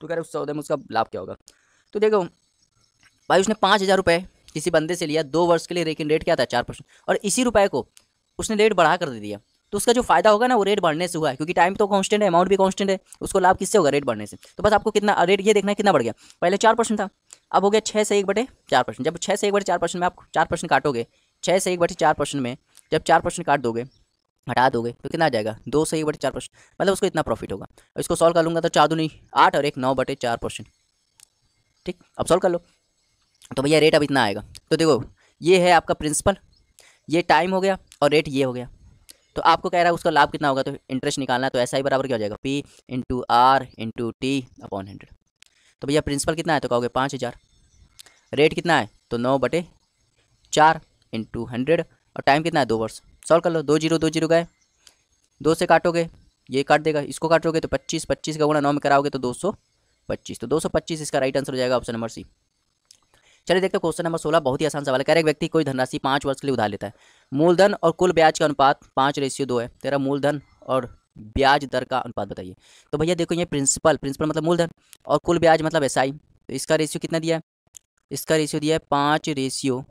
तो कह रहे उस सौदे में उसका लाभ क्या होगा। तो देखो भाई उसने 5000 रुपये किसी बंदे से लिया 2 वर्ष के लिए, लेकिन रेट क्या था 4%, और इसी रुपए को उसने रेट बढ़ा कर दे दिया, तो उसका जो फायदा होगा ना वो रेट बढ़ने से हुआ है, क्योंकि टाइम तो कांस्टेंट है, अमाउंट भी कांस्टेंट है, उसको लाभ किससे होगा रेट बढ़ने से। तो बस आपको कितना रेट ये देखना है कितना बढ़ गया, पहले 4% था, अब हो गया 6 से 1/4%। जब 6 से 1/4% में आप 4% काटोगे, 6 से 1/4% में जब 4% काट दोगे, हटा दोगे तो कितना आ जाएगा 2 से 1/4%, मतलब उसको इतना प्रॉफिट होगा। इसको सॉल्व कर लूँगा तो 4 दूनी 8 और 1 9/4%। ठीक, अब सॉल्व कर लो, तो भैया रेट अब इतना आएगा। तो देखो ये है आपका प्रिंसिपल, ये टाइम हो गया और रेट ये हो गया। तो आपको कह रहा है उसका लाभ कितना होगा, तो इंटरेस्ट निकालना है, तो एस आई बराबर क्या हो जाएगा, P into R into T upon 100। तो भैया प्रिंसिपल कितना है, तो कहोगे 5000। रेट कितना है, तो 9/4 इंटू 100, और टाइम कितना है 2 वर्ष। सॉल्व कर लो, 2 0 गए, 2 से काटोगे ये काट देगा, इसको काटोगे तो 25, 25 का गुणा 9 में कराओगे तो 225, तो 225 इसका राइट आंसर हो जाएगा ऑप्शन नंबर सी। चलिए देखते हैं क्वेश्चन नंबर 16, बहुत ही आसान सवाल है। कह रहे एक व्यक्ति कोई धनराशि 5 वर्ष के लिए उधार लेता है, मूलधन और कुल ब्याज का अनुपात 5:2 है। तेरा मूलधन और ब्याज दर का अनुपात बताइए। तो भैया देखो, ये प्रिंसिपल, प्रिंसिपल मतलब मूलधन, और कुल ब्याज मतलब एसआई, तो इसका रेशियो कितना दिया है, इसका रेशियो दिया है 5:2,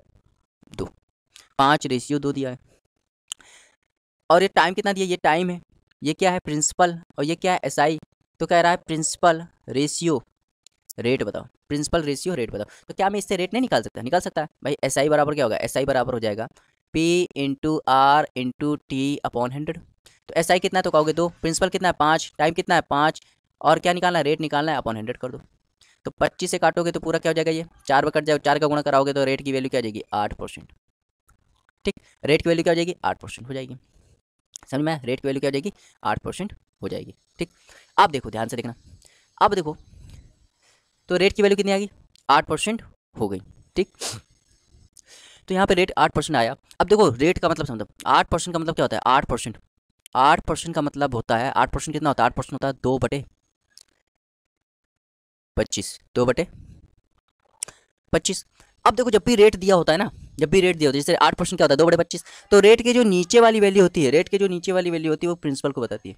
5:2 दिया है। और ये टाइम कितना दिया, ये टाइम है, ये क्या है प्रिंसिपल, और ये क्या है एसआई। तो कह रहा है प्रिंसिपल रेशियो रेट बताओ, प्रिंसिपल रेशियो रेट बताओ। तो क्या मैं इससे रेट नहीं निकाल सकता, निकाल सकता है भाई। एसआई बराबर क्या होगा, एसआई बराबर हो जाएगा P into R into T upon 100। तो एसआई कितना है, तो कहोगे 2, प्रिंसिपल कितना है 5, टाइम कितना है 5, और क्या निकालना है, रेट निकालना है, अपॉन 100 कर दो। तो 25 से काटोगे तो पूरा क्या हो जाएगा, ये 4 में कट जाएगा, 4 का गुणा कराओगे तो रेट की वैल्यू क्या आ जाएगी 8%। ठीक, रेट की वैल्यू क्या हो जाएगी 8% हो जाएगी। समझ में, रेट की वैल्यू क्या हो जाएगी 8% हो जाएगी। ठीक, अब देखो ध्यान से देखना, अब देखो तो रेट की वैल्यू कितनी आ गई 8% हो गई। ठीक, तो यहाँ पे रेट 8% आया। अब देखो रेट का मतलब समझो, 8% का मतलब क्या होता है, 8%, 8% का मतलब होता है, 8% कितना होता है, 8% होता है 2/25, 2/25। अब देखो जब भी रेट दिया होता है ना, जब भी रेट दिया होता है, जैसे 8% क्या होता है 2/25, तो रेट के जो नीचे वाली वैल्यू होती है, रेट के जो नीचे वाली वैल्यू होती है वो प्रिंसिपल को बताती है।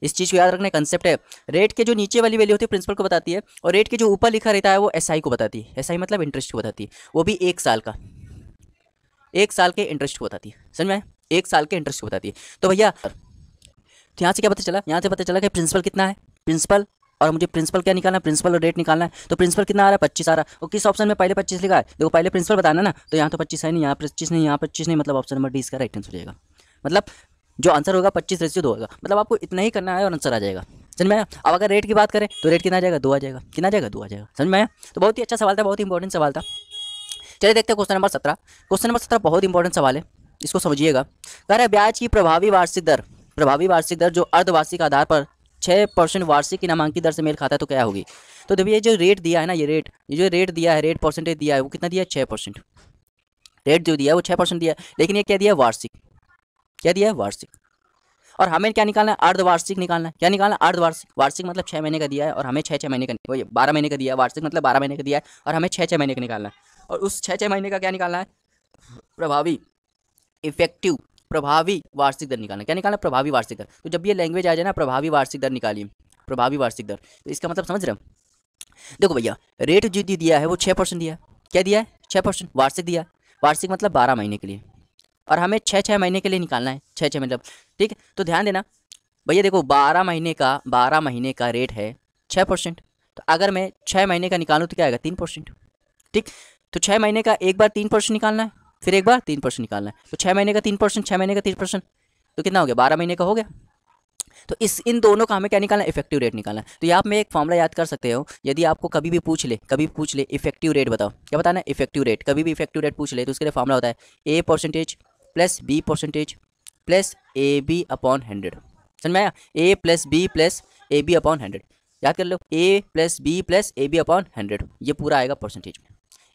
इस चीज़ को याद रखना, कंसेप्ट है, रेट के जो नीचे वाली वैल्यू होती है प्रिंसिपल को बताती है, और रेट के जो ऊपर लिखा रहता है वो एसआई को बताती है। एसआई मतलब इंटरेस्ट को बताती है, वो भी 1 साल का, 1 साल के इंटरेस्ट को बताती है। समझ में आया? 1 साल के इंटरेस्ट को बताती है। तो भैया तो यहाँ से क्या पता चला, यहाँ से पता चला कि प्रिंसिपल कितना है, प्रिंसिपल, और मुझे प्रिंसिपल क्या निकालना है, प्रिंसिपल और रेट निकालना है। तो प्रिंसिपल कितना आ रहा है 25 आ रहा है, और किस ऑप्शन में पहले 25 लिखा है, देखो पहले प्रिंसिपल बताना ना, तो यहाँ तो 25 है नहीं, यहाँ 25 नहीं, यहाँ 25 नहीं, मतलब ऑप्शन नंबर डी इसका राइट आंसर हो जाएगा। मतलब जो आंसर होगा 25:2 होगा, मतलब आपको इतना ही करना है और आंसर आ जाएगा। समझ में आया? अब अगर रेट की बात करें तो रेट कितना आ जाएगा 2 आ जाएगा, कितना आ जाएगा 2 आ जाएगा। समझ में आया? तो बहुत ही अच्छा सवाल था, बहुत ही इंपॉर्टेंट सवाल था। चलिए देखते हैं क्वेश्चन नंबर 17। क्वेश्चन नंबर 17 बहुत इंपॉर्टेंट सवाल है, इसको समझिएगा। कह रहा है ब्याज की प्रभावी वार्षिक दर, प्रभावी वार्षिक दर जो अर्धवार्षिक आधार पर 6% वार्षिक की नामांकित दर से मेल खाता है तो क्या होगी। तो देखिए ये जो रेट दिया है ना, ये जो रेट दिया है, रेट परसेंटेज दिया है वो कितना दिया है 6%। रेट जो दिया है वो 6% दिया है, लेकिन ये क्या दिया है वार्षिक, क्या दिया है वार्षिक। और हमें क्या निकालना है, अर्धवार्षिक निकालना है। क्या निकालना है, अर्धवार्षिक। वार्षिक मतलब 6 महीने का दिया है और हमें 6 महीने का, वही 12 महीने का दिया है। वार्षिक मतलब 12 महीने का दिया है और हमें 6 महीने का निकालना है। और उस 6 महीने का क्या निकालना है, प्रभावी, इफेक्टिव, प्रभावी वार्षिक दर निकालना। क्या निकालना है, प्रभावी वार्षिक दर। तो जब ये लैंग्वेज आ जाए ना, प्रभावी वार्षिक दर निकालिए, प्रभावी वार्षिक दर, तो इसका मतलब समझ रहे हो। देखो भैया रेट जो दिया है वो 6% दिया है, क्या दिया है 6% वार्षिक दिया है। वार्षिक मतलब 12 महीने के लिए, और हमें 6 महीने के लिए निकालना है, 6 मतलब। ठीक है, तो ध्यान देना भैया, देखो 12 महीने का रेट है 6%, तो अगर मैं 6 महीने का निकालूँ तो क्या आएगा 3%। ठीक, तो 6 महीने का एक बार 3% निकालना है, फिर एक बार 3% निकालना है। तो 6 महीने का 3%, 6 महीने का 3%, तो कितना हो गया 12 महीने का हो गया। तो इन दोनों का हमें क्या निकालना है, इफेक्टिव रेट निकालना है। तो यहाँ में एक फॉर्मूला याद कर सकते हो, यदि आपको कभी भी पूछ ले इफेक्टिव रेट बताओ, क्या बताना है इफेक्टिव रेट। कभी भी इफेक्टिव रेट पूछ ले तो उसके लिए फॉर्मूला होता है A% plus B% plus AB upon 100। समझ में आया, A plus B plus AB upon 100। याद कर लो, A plus B plus AB upon 100, ये पूरा आएगा परसेंटेज में।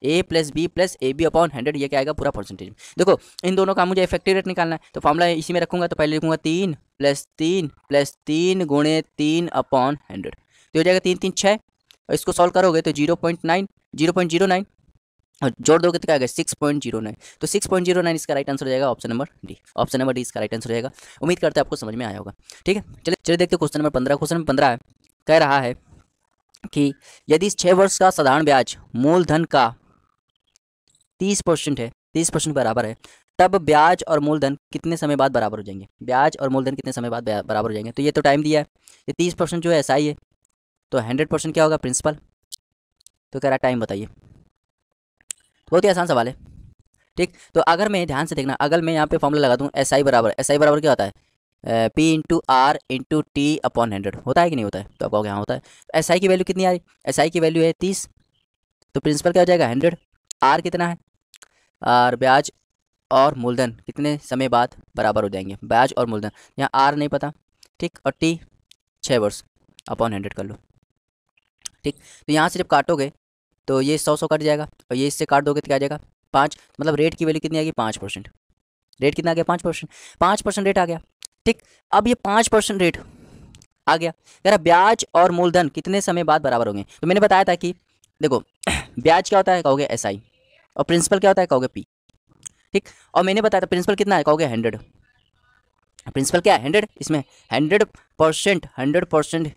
A plus B plus AB upon 100, ये क्या आएगा पूरा परसेंटेज में। देखो इन दोनों का मुझे इफेक्टिव रेट निकालना है, तो फॉर्मूला इसी में रखूंगा। तो पहले लिखूंगा 3 प्लस 3 प्लस 3 गुणे 3 अपॉन 100, तो हो जाएगा 3 3 6, और इसको सॉल्व करोगे तो 0.09 और जोड़ दोगे तो क्या आएगा 6.09। तो 6.09 इसका राइट आंसर हो जाएगा option number D. Option number D इसका राइट आंसर हो जाएगा। उम्मीद करते हैं आपको समझ में आया होगा। ठीक है, चलिए देखते हैं क्वेश्चन नंबर 15। क्वेश्चन नंबर 15 है, कह रहा है कि यदि 6 वर्ष का साधारण ब्याज मूलधन का 30% है, 30% बराबर है, तब ब्याज और मूलधन कितने समय बाद बराबर हो जाएंगे। ब्याज और मूलधन कितने समय बाद बराबर हो जाएंगे। तो ये तो टाइम दिया है, ये 30% जो है एसआई है, तो 100% क्या होगा प्रिंसिपल। तो कह रहा है टाइम बताइए। बहुत ही आसान सवाल है। ठीक, तो अगर मैं ध्यान से देखना, अगर मैं यहाँ पे फॉर्मूला लगा दूँ एसआई बराबर क्या होता है P into R into T upon 100, होता है कि नहीं होता है। तो आप कहोगे हाँ होता है। तो एसआई की वैल्यू कितनी आ रही, एसआई की वैल्यू है 30, तो प्रिंसिपल क्या हो जाएगा 100। आर कितना है, और ब्याज और मूलधन कितने समय बाद बराबर हो जाएंगे, ब्याज और मूलधन। यहाँ आर नहीं पता, ठीक, और टी 6 वर्ष अपॉन 100 कर लो, ठीक। तो यहाँ से जब काटोगे तो ये 100 कट जाएगा और ये इससे काट दोगे तो क्या आ जाएगा 5, मतलब रेट की वैल्यू कितनी आ गई 5%। रेट कितना आ गया 5%, 5% रेट आ गया, ठीक। अब ये 5% रेट आ गया, कह रहा ब्याज और मूलधन कितने समय बाद बराबर होंगे। तो मैंने बताया था कि देखो ब्याज क्या होता है कहोगे SI, और प्रिंसिपल क्या होता है कहोगे P, ठीक। और मैंने बताया था प्रिंसिपल कितना है कहोगे 100, प्रिंसिपल क्या है 100, इसमें 100%, 100%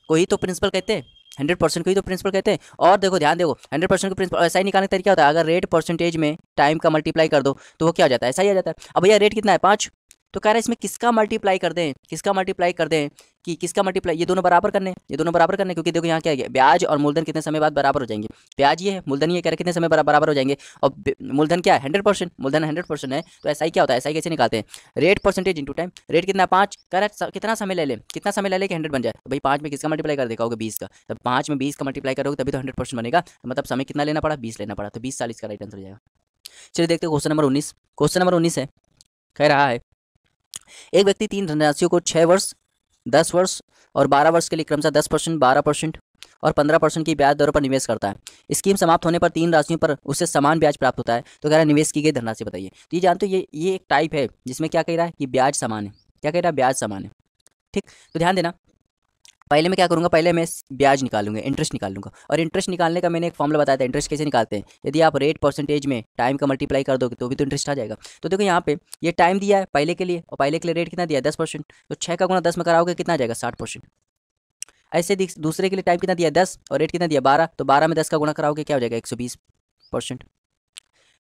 को ही तो प्रिंसिपल कहते हैं, 100% को ही तो प्रिंसिपल कहते हैं। और देखो ध्यान देखो 100% को प्रिंसिपल ऐसा ही निकालने का तरीका होता है, अगर रेट परसेंटेज में टाइम का मल्टीप्लाई कर दो तो वो क्या हो जाता है, ऐसा ही आ जाता है। अब भैया रेट कितना है 5, तो कह रहा है इसमें किसका मल्टीप्लाई कर दें, किसका मल्टीप्लाई कर दें, कि किसका मल्टीप्लाई, ये दोनों बराबर करने, ये दोनों बराबर करने, क्योंकि देखो यहाँ क्या है ब्याज और मूलधन कितने समय बाद बराबर हो जाएंगे, ब्याज ये है, मूलधन ये कह रहे कितने समय बराबर हो जाएंगे, और मूलधन क्या है 100%, मूलधन 100% है, तो ऐसा ही क्या होता है, ऐसा ही कैसे निकालते हैं, rate percentage into time. Rate कितना 5, कह रहा है कितना समय ले ले, कितना समय ले ले कि 100 बन जाए, तो भाई 5 में किसका मल्टीप्लाई कर देखा होगा 20 का, तब 5 में 20 का मल्टीप्लाई करोगे तभी तो 100% बनेगा, तो मतलब समय कितना लेना पड़ा 20 लेना पड़ा, तो 20 साल इसका राइट आंसर हो जाएगा। चलिए देखते हैं क्वेश्चन नंबर 19। क्वेश्चन नंबर 19 है, कह रहा है एक व्यक्ति 3 धनराशियों को 6 वर्ष, 10 वर्ष और 12 वर्ष के लिए क्रमशः 10%, 12% और 15% की ब्याज दरों पर निवेश करता है। स्कीम समाप्त होने पर 3 राशियों पर उससे समान ब्याज प्राप्त होता है, तो कह रहा है निवेश की गई धनराशि बताइए। तो ये जानते हो ये एक टाइप है जिसमें क्या कह रहा है कि ब्याज समान है, क्या कह रहा है ब्याज समान है, ठीक। तो ध्यान देना, पहले मैं क्या करूंगा, पहले मैं ब्याज निकालूंगा, इंटरेस्ट निकालूंगा, और इंटरेस्ट निकालने का मैंने एक फॉर्मूला बताया था, इंटरेस्ट कैसे निकालते हैं, यदि आप रेट परसेंटेज में टाइम का मल्टीप्लाई कर दोगे तो भी तो इंटरेस्ट आ जाएगा। तो देखो यहाँ पे ये टाइम दिया है पहले के लिए, और पहले के लिए रेट कितना दिया है 10%, तो 6 का गुणा 10 में कराओगे कितना आ जाएगा 60%। ऐसे दूसरे के लिए टाइम कितना दिया 10 और रेट कितना दिया 12, तो 12 में 10 का गुणा कराओगे क्या हो जाएगा 120%।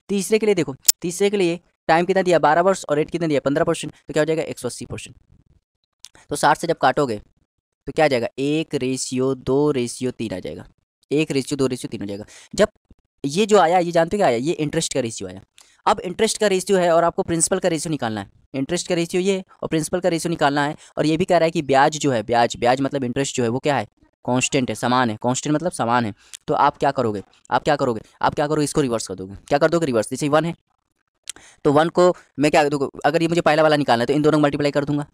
तीसरे के लिए देखो, तीसरे के लिए टाइम कितना दिया 12 वर्ष और रेट कितना दिया 15%, तो क्या हो जाएगा 180%। तो 60 से जब काटोगे तो क्या आ जाएगा 1:2:3 आ जाएगा, 1:2:3 हो जाएगा। जब ये जो आया, ये जानते हो क्या आया, ये इंटरेस्ट का रेशियो आया। अब इंटरेस्ट का रेशियो है और आपको प्रिंसिपल का रेशियो निकालना है, इंटरेस्ट का रेशियो ये है और प्रिंसिपल का रेशियो निकालना है। और ये भी कह रहा है कि ब्याज जो है, ब्याज मतलब इंटरेस्ट जो है वो क्या है कांस्टेंट है, समान है, कांस्टेंट मतलब समान है। तो आप क्या करोगे, इसको रिवर्स कर दोगे, क्या कर दोगे रिवर्स, जैसे 1 है तो 1 को मैं क्या दूंगा, अगर ये मुझे पहला वाला निकालना है तो इन दोनों को मल्टीप्लाई कर दूंगा,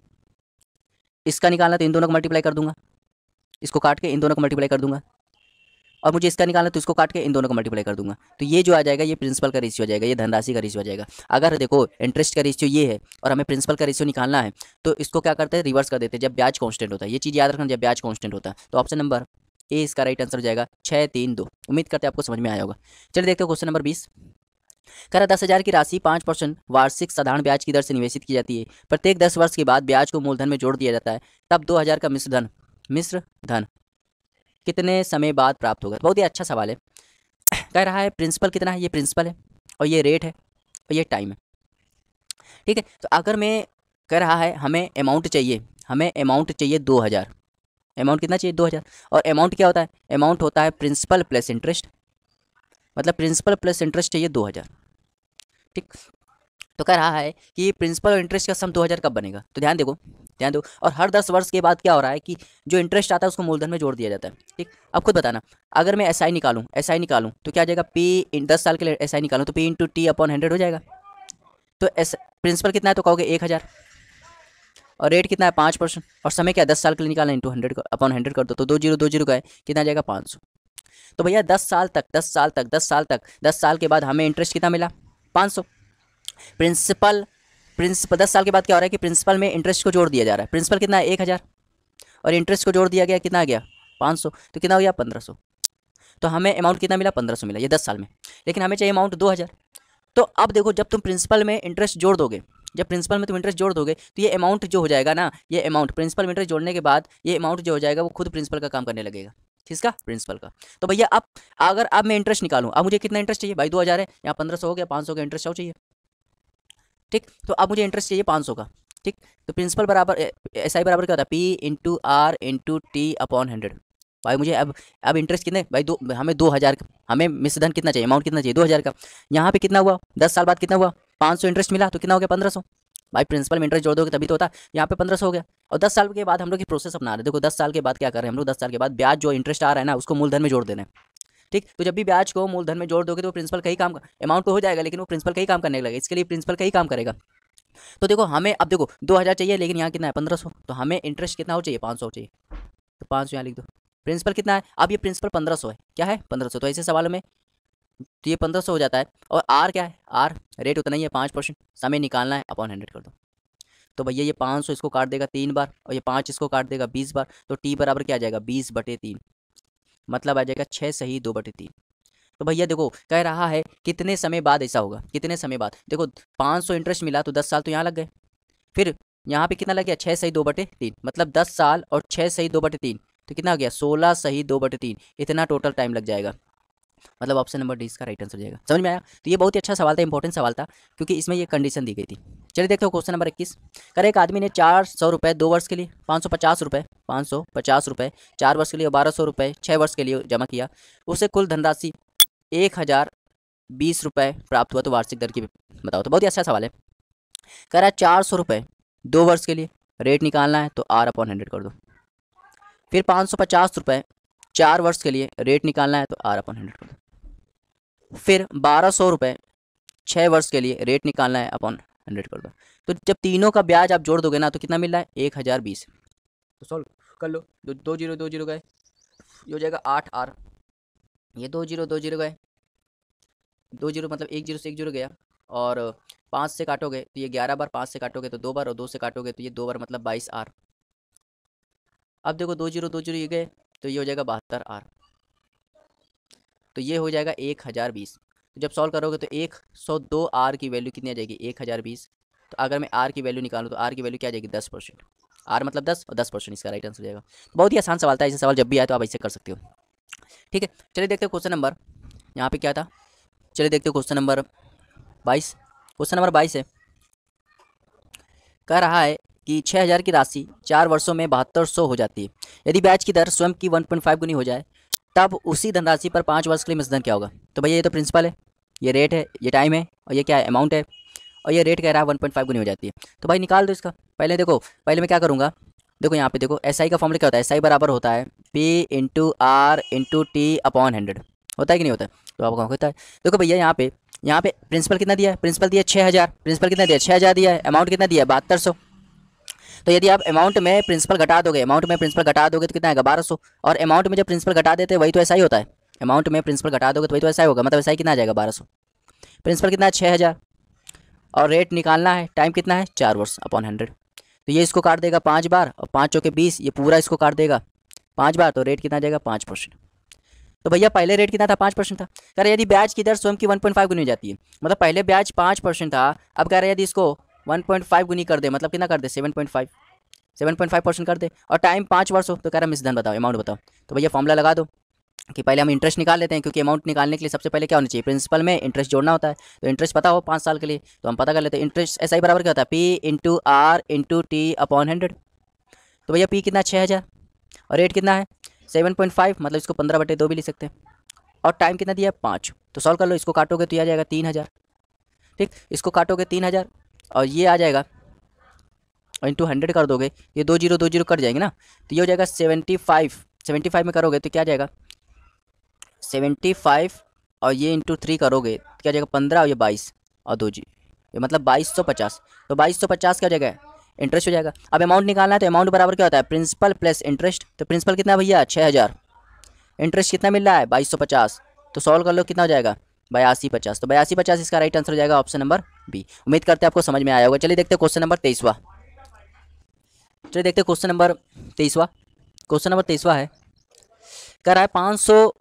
इसका निकालना तो इन दोनों को मल्टीप्लाई कर दूंगा, इसको काट के इन दोनों को मल्टीप्लाई कर दूंगा, और मुझे इसका निकालना तो इसको काट के इन दोनों को मल्टीप्लाई कर दूंगा। तो ये जो आ जाएगा ये प्रिंसिपल का रेशियो आ जाएगा, ये धनराशि का रेशियो आ जाएगा। अगर देखो इंटरेस्ट का रेशियो ये है और हमें प्रिंसिपल का रेशियो निकालना है तो इसको क्या करते हैं रिवर्स कर देते हैं जब ब्याज कांस्टेंट होता है। ये चीज़ याद रखना, जब ब्याज कांस्टेंट होता है। तो ऑप्शन नंबर ए इसका राइट आंसर हो जाएगा 6, 3, 2। उम्मीद करते हैं आपको समझ में आया होगा। चलिए देखते हैं क्वेश्चन नंबर 20। कह रहा 10,000 की राशि 5% वार्षिक साधारण ब्याज की दर से निवेशित की जाती है। प्रत्येक 10 वर्ष के बाद ब्याज को मूलधन में जोड़ दिया जाता है, तब 2,000 का मिश्र धन कितने समय बाद प्राप्त होगा। बहुत ही अच्छा सवाल है। कह रहा है प्रिंसिपल कितना है, ये प्रिंसिपल है और ये रेट है और ये टाइम है, ठीक है। तो अगर मैं कह रहा है हमें अमाउंट चाहिए 2,000, अमाउंट कितना चाहिए 2,000, और अमाउंट क्या होता है, अमाउंट होता है प्रिंसिपल प्लस इंटरेस्ट, मतलब प्रिंसिपल प्लस इंटरेस्ट चाहिए 2,000, ठीक। तो कह रहा है कि प्रिंसिपल और इंटरेस्ट का सम 2,000 कब बनेगा। तो ध्यान दो, और हर 10 वर्ष के बाद क्या हो रहा है कि जो इंटरेस्ट आता है उसको मूलधन में जोड़ दिया जाता है, ठीक। अब खुद बताना, अगर मैं SI निकालूं तो क्या आ जाएगा P 10 साल के लिए SI निकालूं तो P×T/100 हो जाएगा। तो प्रिंसिपल कितना है तो कहोगे 1,000 और रेट कितना है 5%, और समय क्या 10 साल के लिए निकालना इंटू 100 कर दो तो 2 0 का है कितना आ जाएगा 500। तो भैया 10 साल के बाद हमें इंटरेस्ट कितना मिला 500। प्रिंसिपल 10 साल के बाद क्या हो रहा है कि प्रिंसिपल में इंटरेस्ट को जोड़ दिया जा रहा है। प्रिंसिपल कितना है 1,000 और इंटरेस्ट को जोड़ दिया गया कितना आ गया 500, तो कितना हो गया 1,500। तो हमें अमाउंट कितना मिला 1,500 मिला, ये 10 साल में। लेकिन हमें चाहिए अमाउंट 2,000। तो अब देखो जब तुम प्रिंसिपल में इंटरेस्ट जोड़ दोगे, तो ये अमाउंट जो हो जाएगा ना, ये अमाउंट प्रिंसिपल में इंटरेस्ट जोड़ने के बाद ये अमाउंट जो हो जाएगा वो खुद प्रिंसिपल का काम करने लगेगा, किसका प्रिंसिपल का। तो भैया अब मैं इंटरेस्ट निकालूं, अब मुझे कितना इंटरेस्ट चाहिए भाई 2,000 है, यहाँ 1,500 हो गया, 500 का इंटरेस्ट और चाहिए, ठीक। तो अब मुझे इंटरेस्ट चाहिए 500 का, ठीक। तो प्रिंसिपल बराबर SI बराबर क्या होता है P×R×T/100। भाई मुझे अब इंटरेस्ट कितने भाई हमें 2,000, हमें मिश्र धन कितना चाहिए, अमाउंट कितना चाहिए 2,000 का। यहाँ पे कितना हुआ 10 साल बाद कितना हुआ 500 इंटरेस्ट मिला, तो कितना हो गया 1,500। भाई प्रिंसिपल में इंटरेस्ट जोड़ दोगे तभी तो होता, यहाँ पे 1,500 हो गया। और 10 साल के बाद हम लोग की प्रोसेस अपना रहे हैं। देखो 10 साल के बाद क्या कर रहे हैं हम लोग, 10 साल के बाद ब्याज जो इंटरेस्ट आ रहा है ना उसको मूलधन में जोड़ देना है, ठीक। तो जब भी ब्याज को मूलधन में जोड़ दोगे तो प्रिंसिपल का ही काम, अमाउंट तो हो जाएगा लेकिन वो प्रिंसिपल का ही काम करने लगेगा, इसके लिए प्रिंसिपल का ही काम करेगा। तो देखो हमें अब देखो 2000 चाहिए लेकिन यहाँ कितना है 1500, तो हमें इंटरेस्ट कितना हो चाहिए 500 चाहिए, तो 500 यहाँ लिख दो। प्रिंसिपल कितना है, अब ये प्रिंसिपल 1500 है, क्या है 1500, तो ऐसे सवालों में तो ये 1500 हो जाता है। और आर क्या है, आर रेट उतना ही है 5%, समय निकालना है अपॉन 100 कर दो। तो भैया ये 500 इसको काट देगा 3 बार और ये 5 इसको काट देगा 20 बार, तो टी बराबर क्या आ जाएगा 20/3, मतलब आ जाएगा 6 सही 2/3। तो भैया देखो कह रहा है कितने समय बाद ऐसा होगा, कितने समय बाद, देखो 500 इंटरेस्ट मिला तो 10 साल तो यहाँ लग गए, फिर यहाँ पे कितना लग गया 6 सही 2/3, मतलब 10 साल और 6 सही 2/3, तो कितना हो गया 16 सही 2/3, इतना टोटल टाइम लग जाएगा। मतलब ऑप्शन नंबर डी इसका राइट आंसर हो जाएगा। समझ में आया। तो ये बहुत ही अच्छा सवाल था, इंपॉर्टेंट सवाल था क्योंकि इसमें ये कंडीशन दी गई थी। चलिए देखते हो क्वेश्चन नंबर 21। कर एक आदमी ने 400 रुपये 2 वर्ष के लिए, 550 रुपये 4 वर्ष के लिए और 1200 रुपये 6 वर्ष के लिए जमा किया, उसे कुल धनराशि 1020 रुपये प्राप्त हुआ, तो वार्षिक दर की बताओ। तो बहुत ही अच्छा सवाल है। कह रहा है 400 रुपये 2 वर्ष के लिए रेट निकालना है, तो R/100 कर दो। फिर 550 रुपये 4 वर्ष के लिए रेट निकालना है, तो R/100 कर दो। फिर 1200 रुपये 6 वर्ष के लिए रेट निकालना है, अपॉन 100 कर दो। तो जब तीनों का ब्याज आप जोड़ दोगे ना तो कितना मिल रहा है 1020। तो सॉल्व कर लो, 2 0 गए, ये हो जाएगा 8R, ये 2 0 गए, 2 0 मतलब 1 0 से 1 0 गया, और 5 से काटोगे तो ये 11 बार, 5 से काटोगे तो 2 बार, और 2 से काटोगे तो ये 2 बार, मतलब 22R। अब देखो 2 0 ये गए तो ये हो जाएगा 72R, तो ये हो जाएगा 1020। तो जब सॉल्व करोगे तो 102R की वैल्यू कितनी आ जाएगी 1020। तो अगर मैं R की वैल्यू निकालूँ तो R की वैल्यू क्या आ जाएगी 10%, R मतलब 10 और 10% इसका राइट आंसर हो जाएगा। बहुत ही आसान सवाल था, ऐसे सवाल जब भी आए तो आप ऐसे कर सकते हो। ठीक है, चलिए देखते हो क्वेश्चन नंबर, यहाँ पे क्या था, चलिए देखते हो क्वेश्चन नंबर 22। क्वेश्चन नंबर 22 है, कह रहा है कि 6000 की राशि 4 वर्षों में 7200 हो जाती है। यदि ब्याज की दर स्वयं की 1.5 गुनी हो जाए तब उसी धनराशि पर 5 वर्ष के लिए मिश्रधन क्या होगा। तो भैया ये तो प्रिंसिपल है, ये रेट है, ये टाइम है, और ये क्या है अमाउंट है, और ये रेट कह रहा है 1.5 गुनी हो जाती है। तो भाई निकाल दो इसका। पहले देखो, पहले मैं क्या करूँगा, देखो यहाँ पे देखो SI का फॉर्मूला क्या होता है, SI बराबर होता है P/R/T/100, होता है कि नहीं होता है, तो आपको होता है। देखो भैया यहाँ पे प्रिंसिपल कितना दिया है, प्रिंसिपल दिया 6000, प्रिंसिपल कितना दिया 6000 दिया है, अमाउंट कितना दिया है 7200। तो यदि आप अमाउंट में प्रिंसिपल घटा दोगे, अमाउंट में प्रिंसिपल घटा दोगे तो कितना आएगा 1200, और अमाउंट में जब प्रिंसिपल घटा देते हैं वही तो ऐसा ही होता है, अमाउंट में प्रिंसिपल घटा दोगे तो वही तो ऐसा ही होगा, मतलब ऐसा ही कितना आ जाएगा 1200। प्रिंसिपल कितना है 6000, और रेट निकालना है, टाइम कितना है 4 वर्ष अपॉन 100। तो ये इसको काट देगा 5 बार, और 5 चौके 20, ये पूरा इसको काट देगा 5 बार, तो रेट कितना आ जाएगा 5%। तो भैया पहले रेट कितना था 5% था। कह रहे यदि ब्याज की दर स्वयं की 1.5 गुनी हो जाती है, मतलब पहले ब्याज 5% था, अब कह रहे यदि इसको 1.5 गुनी कर दे, मतलब कितना कर दे 7.5% कर दे, और टाइम 5 वर्ष हो, तो कह रहा मिश्रधन बताओ, अमाउंट बताओ। तो भैया फॉर्मूला लगा दो कि पहले हम इंटरेस्ट निकाल लेते हैं, क्योंकि अमाउंट निकालने के लिए सबसे पहले क्या होना चाहिए, प्रिंसिपल में इंटरेस्ट जोड़ना होता है। तो इंटरेस्ट पता हो 5 साल के लिए, तो हम पता कर लेते हैं। इंटरेस्ट SI बराबर क्या होता है P/R/T/100। तो भैया P कितना 6000, और रेट कितना है 7.5, मतलब इसको 15/2 भी लिख सकते हैं, और टाइम कितना दिया है 5। तो सॉल्व कर लो, इसको काटोगे तो ये आ जाएगा 3000। ठीक, इसको काटोगे 3000, और ये आ जाएगा, और इंटू 100 कर दोगे, ये 2 0 कट जाएंगे ना, तो ये हो जाएगा 75 में करोगे तो क्या आ जाएगा 75, और ये इंटू 3 करोगे तो क्या जाएगा 15, और ये 22 और 2 जी, ये मतलब 2250। तो 2250 क्या जगह इंटरेस्ट हो जाएगा। अब अमाउंट निकालना है, तो अमाउंट बराबर क्या होता है प्रिंसिपल प्लस इंटरेस्ट। तो प्रिंसिपल कितना भैया 6000, इंटरेस्ट कितना मिल रहा है 2250, तो सॉल्व कर लो कितना हो जाएगा 8250। तो 8250 इसका राइट आंसर हो जाएगा ऑप्शन नंबर बी। उम्मीद करते हैं आपको समझ में आया होगा। चलिए देखते हैं क्वेश्चन नंबर 23वां। चलिए देखते हैं क्वेश्चन नंबर 23वां। क्वेश्चन नंबर 23वां है, कह रहा है 500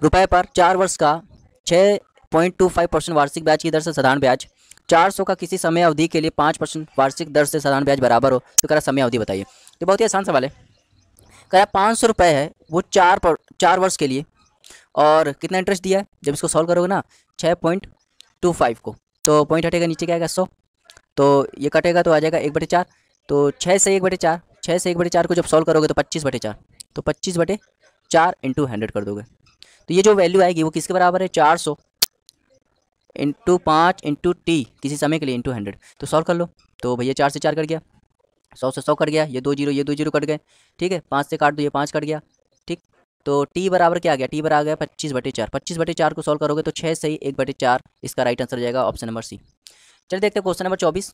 रुपये पर 4 वर्ष का 6.25% वार्षिक ब्याज की दर से साधारण ब्याज 400 का किसी समय अवधि के लिए 5% वार्षिक दर से साधारण ब्याज बराबर हो, तो कह रहा समय अवधि बताइए। तो बहुत ही आसान सवाल है। कह रहा 500 रुपये है वो 4 वर्ष के लिए, और कितना इंटरेस्ट दिया है, जब इसको सॉल्व करोगे ना 6.25 को, तो पॉइंट हटेगा नीचे क्या आएगा 100, तो ये कटेगा तो आ जाएगा 1/4, तो 6 से 1/4, 6 से 1/4 को जब सॉल्व करोगे तो 25/4, तो 25/4 इंटू 100 कर दोगे, तो ये जो वैल्यू आएगी वो किसके बराबर है 400 इंटू 5 इंटू टी किसी समय के लिए इंटू 100। तो सॉल्व कर लो, तो भैया 4 से 4 कट गया, 100 से 100 कट गया, ये 2 0 कट गए, ठीक है, 5 से काट दो, ये 5 कट गया, ठीक, तो टी बराबर क्या आ गया, टी बराबर आ गया 25/4। 25/4 को सॉल्व करोगे तो 6 सही 1/4 इसका राइट आंसर हो जाएगा ऑप्शन नंबर सी। चलिए देखते हैं क्वेश्चन नंबर 24।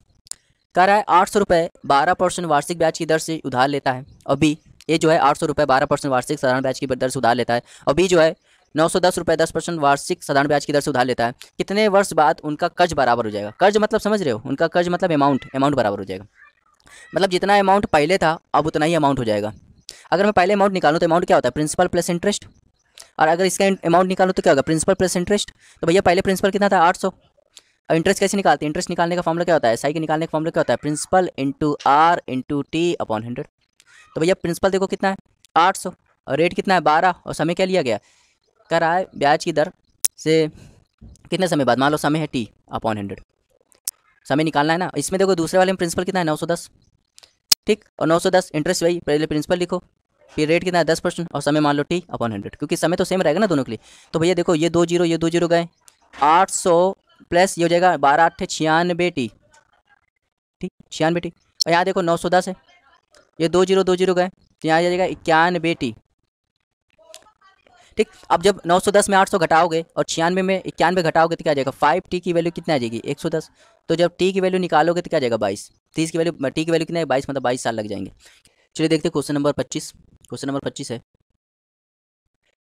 कह रहा है 800 रुपये 12% वार्षिक ब्याज की दर से उधार लेता है और बी, ए जो है 800 रुपये 12% वार्षिक साधारण ब्याज की दर से उधार लेता है और बी जो है 910 रुपये 10% वार्षिक साधारण ब्याज की दर से उधार लेता है। कितने वर्ष बाद उनका कर्ज बराबर हो जाएगा? कर्ज मतलब समझ रहे हो, उनका कर्ज मतलब अमाउंट बराबर हो जाएगा। मतलब जितना अमाउंट पहले था अब उतना ही अमाउंट हो जाएगा। अगर मैं पहले अमाउंट निकालूँ तो अमाउंट क्या होता है, प्रिंसिपल प्लस इंटरेस्ट, और अगर इसका अमाउंट निकालूँ तो क्या होगा, प्रिंसिपल प्लस इंटरेस्ट। तो भैया पहले प्रिंसिपल कितना था 800। अब इंटरेस्ट कैसे निकालते हैं, इंटरेस्ट निकालने का फॉर्मूला क्या होता है, एसआई के निकालने का फॉर्मूला क्या होता है, principal into R into T upon 100। तो भैया प्रिंसिपल देखो कितना है 800 और रेट कितना है 12 और समय क्या लिया गया, कह रहा है ब्याज की दर से कितने समय बाद, मान लो समय है टी अपॉन 100, समय निकालना है ना। इसमें देखो दूसरे वाले में प्रिंसिपल कितना है 910, ठीक, और 910 इंटरेस्ट वही, पहले प्रिंसिपल लिखो, फिर रेट कितना है 10% और समय मान लो टी अपॉन 100, क्योंकि समय तो सेम रहेगा ना दोनों के लिए। तो भैया देखो ये 2 जीरो गए, 800 प्लस ये हो जाएगा 12 8 96 टी, ठीक 96 टी, और यहाँ देखो 910 है, ये 2 जीरो गए तो यहाँ आ जाएगा 91 टी, ठीक। अब जब 910 में 800 घटाओगे और 96 में 91 घटाओगे तो क्या आ जाएगा, 5 टी की वैल्यू कितना आ जाएगी 110। तो जब टी की वैल्यू निकालोगे तो क्या आ जाएगा 22, 30 की वैल्यू, टी की वैल्यू कितना है 22, मतलब 22 साल लग जाएंगे। चलिए देखते हैं क्वेश्चन नंबर 25। क्वेश्चन नंबर 25 है,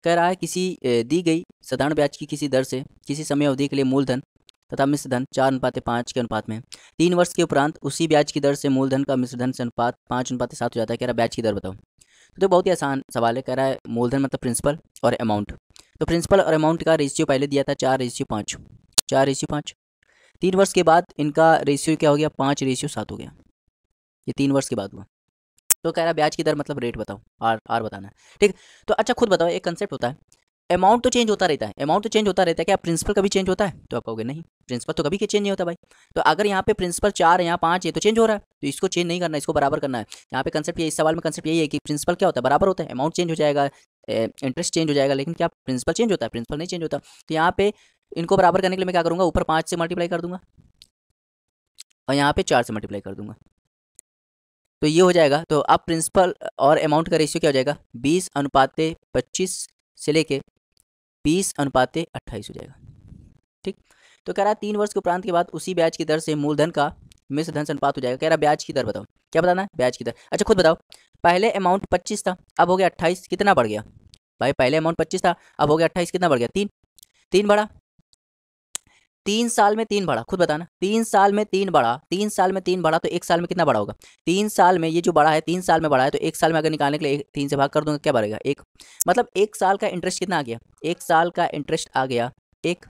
कह रहा है किसी दी गई साधारण ब्याज की किसी दर से किसी समय अवधि के लिए मूलधन तथा मिश्र धन 4:5 के अनुपात में 3 वर्ष के उपरांत उसी ब्याज की दर से मूलधन का मिश्र धन से अनुपात 5:7 हो जाता है। कह रहा है ब्याज की दर बताओ। तो बहुत ही आसान सवाल है, कह रहा है मूलधन मतलब प्रिंसिपल और अमाउंट। तो प्रिंसिपल और अमाउंट का रेशियो पहले दिया था 4:5, 4:5। 3 वर्ष के बाद इनका रेशियो क्या हो गया 5:7 हो गया, ये 3 वर्ष के बाद हुआ। तो कह रहा है ब्याज की दर मतलब रेट बताओ, आर बताना है, ठीक। तो अच्छा खुद बताओ, एक कंसेप्ट होता है, अमाउंट तो चेंज होता रहता है, अमाउंट तो चेंज होता रहता है, क्या प्रिंसिपल कभी चेंज होता है? तो आप कहोगे नहीं, प्रिंसिपल तो कभी के चेंज नहीं होता भाई। तो अगर यहाँ पे प्रिंसिपल 4 यहाँ 5 है तो चेंज हो रहा है, तो इसको चेंज नहीं करना, इसको बराबर करना है। यहाँ पे कंसेप्ट ये, इस सवाल में कंसेप्ट यही है कि प्रिंसिपल क्या होता है, बराबर होता है, अमाउंट चेंज हो जाएगा, इंटरेस्ट चेंज हो जाएगा, लेकिन क्या प्रिंसिपल चेंज होता है? प्रिंसिपल नहीं चेंज होता। तो यहाँ पे इनको बराबर करने के लिए मैं क्या करूँगा, ऊपर 5 से मल्टीप्लाई कर दूंगा और यहाँ पे 4 से मल्टीप्लाई कर दूंगा, तो ये हो जाएगा। तो अब प्रिंसिपल और अमाउंट का रेशियो क्या हो जाएगा 20:25 से लेके 20:28 हो जाएगा, ठीक। तो कह रहा है 3 वर्ष के उपरांत के बाद उसी ब्याज की दर से मूलधन का मिश्र धन से अनुपात हो जाएगा। कह रहा है ब्याज की दर बताओ, क्या बताना है ब्याज की दर। अच्छा खुद बताओ, पहले अमाउंट 25 था अब हो गया 28, कितना बढ़ गया भाई, पहले अमाउंट 25 था अब हो गया 28, कितना बढ़ गया 3, 3 बढ़ा, 3 साल में 3 बढ़ा, खुद बताना, 3 साल में 3 बढ़ा, 3 साल में 3 बढ़ा तो 1 साल में कितना बढ़ा होगा, 3 साल में ये जो बढ़ा है 3 साल में बढ़ा है, तो 1 साल में अगर निकालने के लिए 3 से भाग कर दूंगा क्या बढ़ेगा 1, मतलब 1 साल का इंटरेस्ट कितना आ गया, 1 साल का इंटरेस्ट आ गया 1।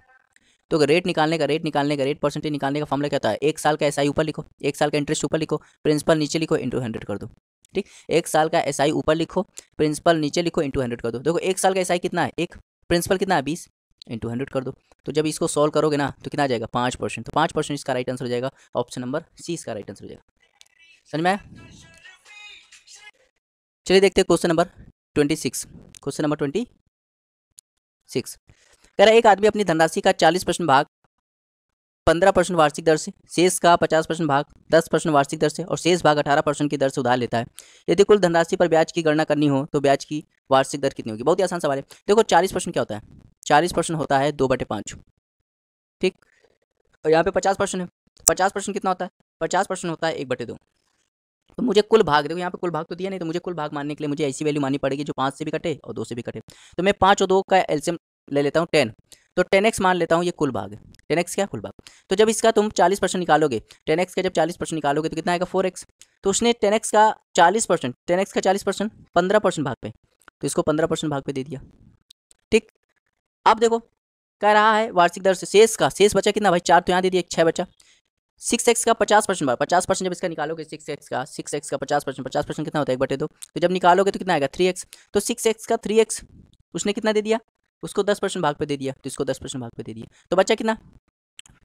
तो रेट निकालने का रेट परसेंटेज निकालने का फॉर्मूला क्या होता है, 1 साल का एसआई ऊपर लिखो, 1 साल का इंटरेस्ट ऊपर लिखो, प्रिंसिपल नीचे लिखो इंटू 100 कर दो, ठीक। 1 साल का एसआई ऊपर लिखो, प्रिंसिपल नीचे लिखो इंटू 100 कर दो। देखो 1 साल का एसआई कितना है 1, प्रिंसिपल कितना है 20, इंटू 100 कर दो। तो जब इसको सॉल्व करोगे ना तो कितना आ जाएगा 5%, तो 5% इसका राइट आंसर हो जाएगा, ऑप्शन नंबर सी इसका राइट आंसर हो जाएगा। समझ में आया? चलिए देखते हैं क्वेश्चन नंबर 26। क्वेश्चन नंबर 26 कह रहा है एक आदमी अपनी धनराशि का 40% भाग 15% वार्षिक दर से, शेष का 50% भाग 10% वार्षिक दर से और शेष भाग 18% की दर से उधार लेता है। यदि कुल धनराशि पर ब्याज की गणना करनी हो तो ब्याज की वार्षिक दर कितनी होगी। बहुत ही आसान सवाल है। देखो 40% क्या होता है, 40% होता है 2/5, ठीक। और यहाँ पे 50% है, 50% कितना होता है, 50% होता है 1/2। तो मुझे कुल भाग, देखो यहाँ पे कुल भाग तो दिया नहीं, तो मुझे कुल भाग मानने के लिए मुझे ऐसी वैल्यू माननी पड़ेगी जो 5 से भी कटे और 2 से भी कटे। तो मैं 5 और 2 का एलसीएम ले लेता हूँ 10, तो 10x मान लेता हूँ, ये कुल भाग है 10x क्या कुल भाग। तो जब इसका तुम 40% निकालोगे, 10x का जब 40% निकालोगे तो कितना आएगा 4x। तो उसने 10x का 40%, 10x का 40% 15% भाग पे, तो इसको 15% भाग पे दे दिया, ठीक। अब देखो कह रहा है वार्षिक दर से शेष का, शेष बचा कितना भाई 4, तो यहाँ दे दिया 6 बचा। 6x का 50% भाग, 50% जब इसका निकालोगे 6x का 50%, 50% कितना होता है 1/2, तो जब निकालोगे तो कितना आएगा 3x। तो 6x का 3x उसने कितना दे दिया, उसको 10% भाग पे दे दिया, तो इसको 10% भाग पे दे दिया, तो बचा कितना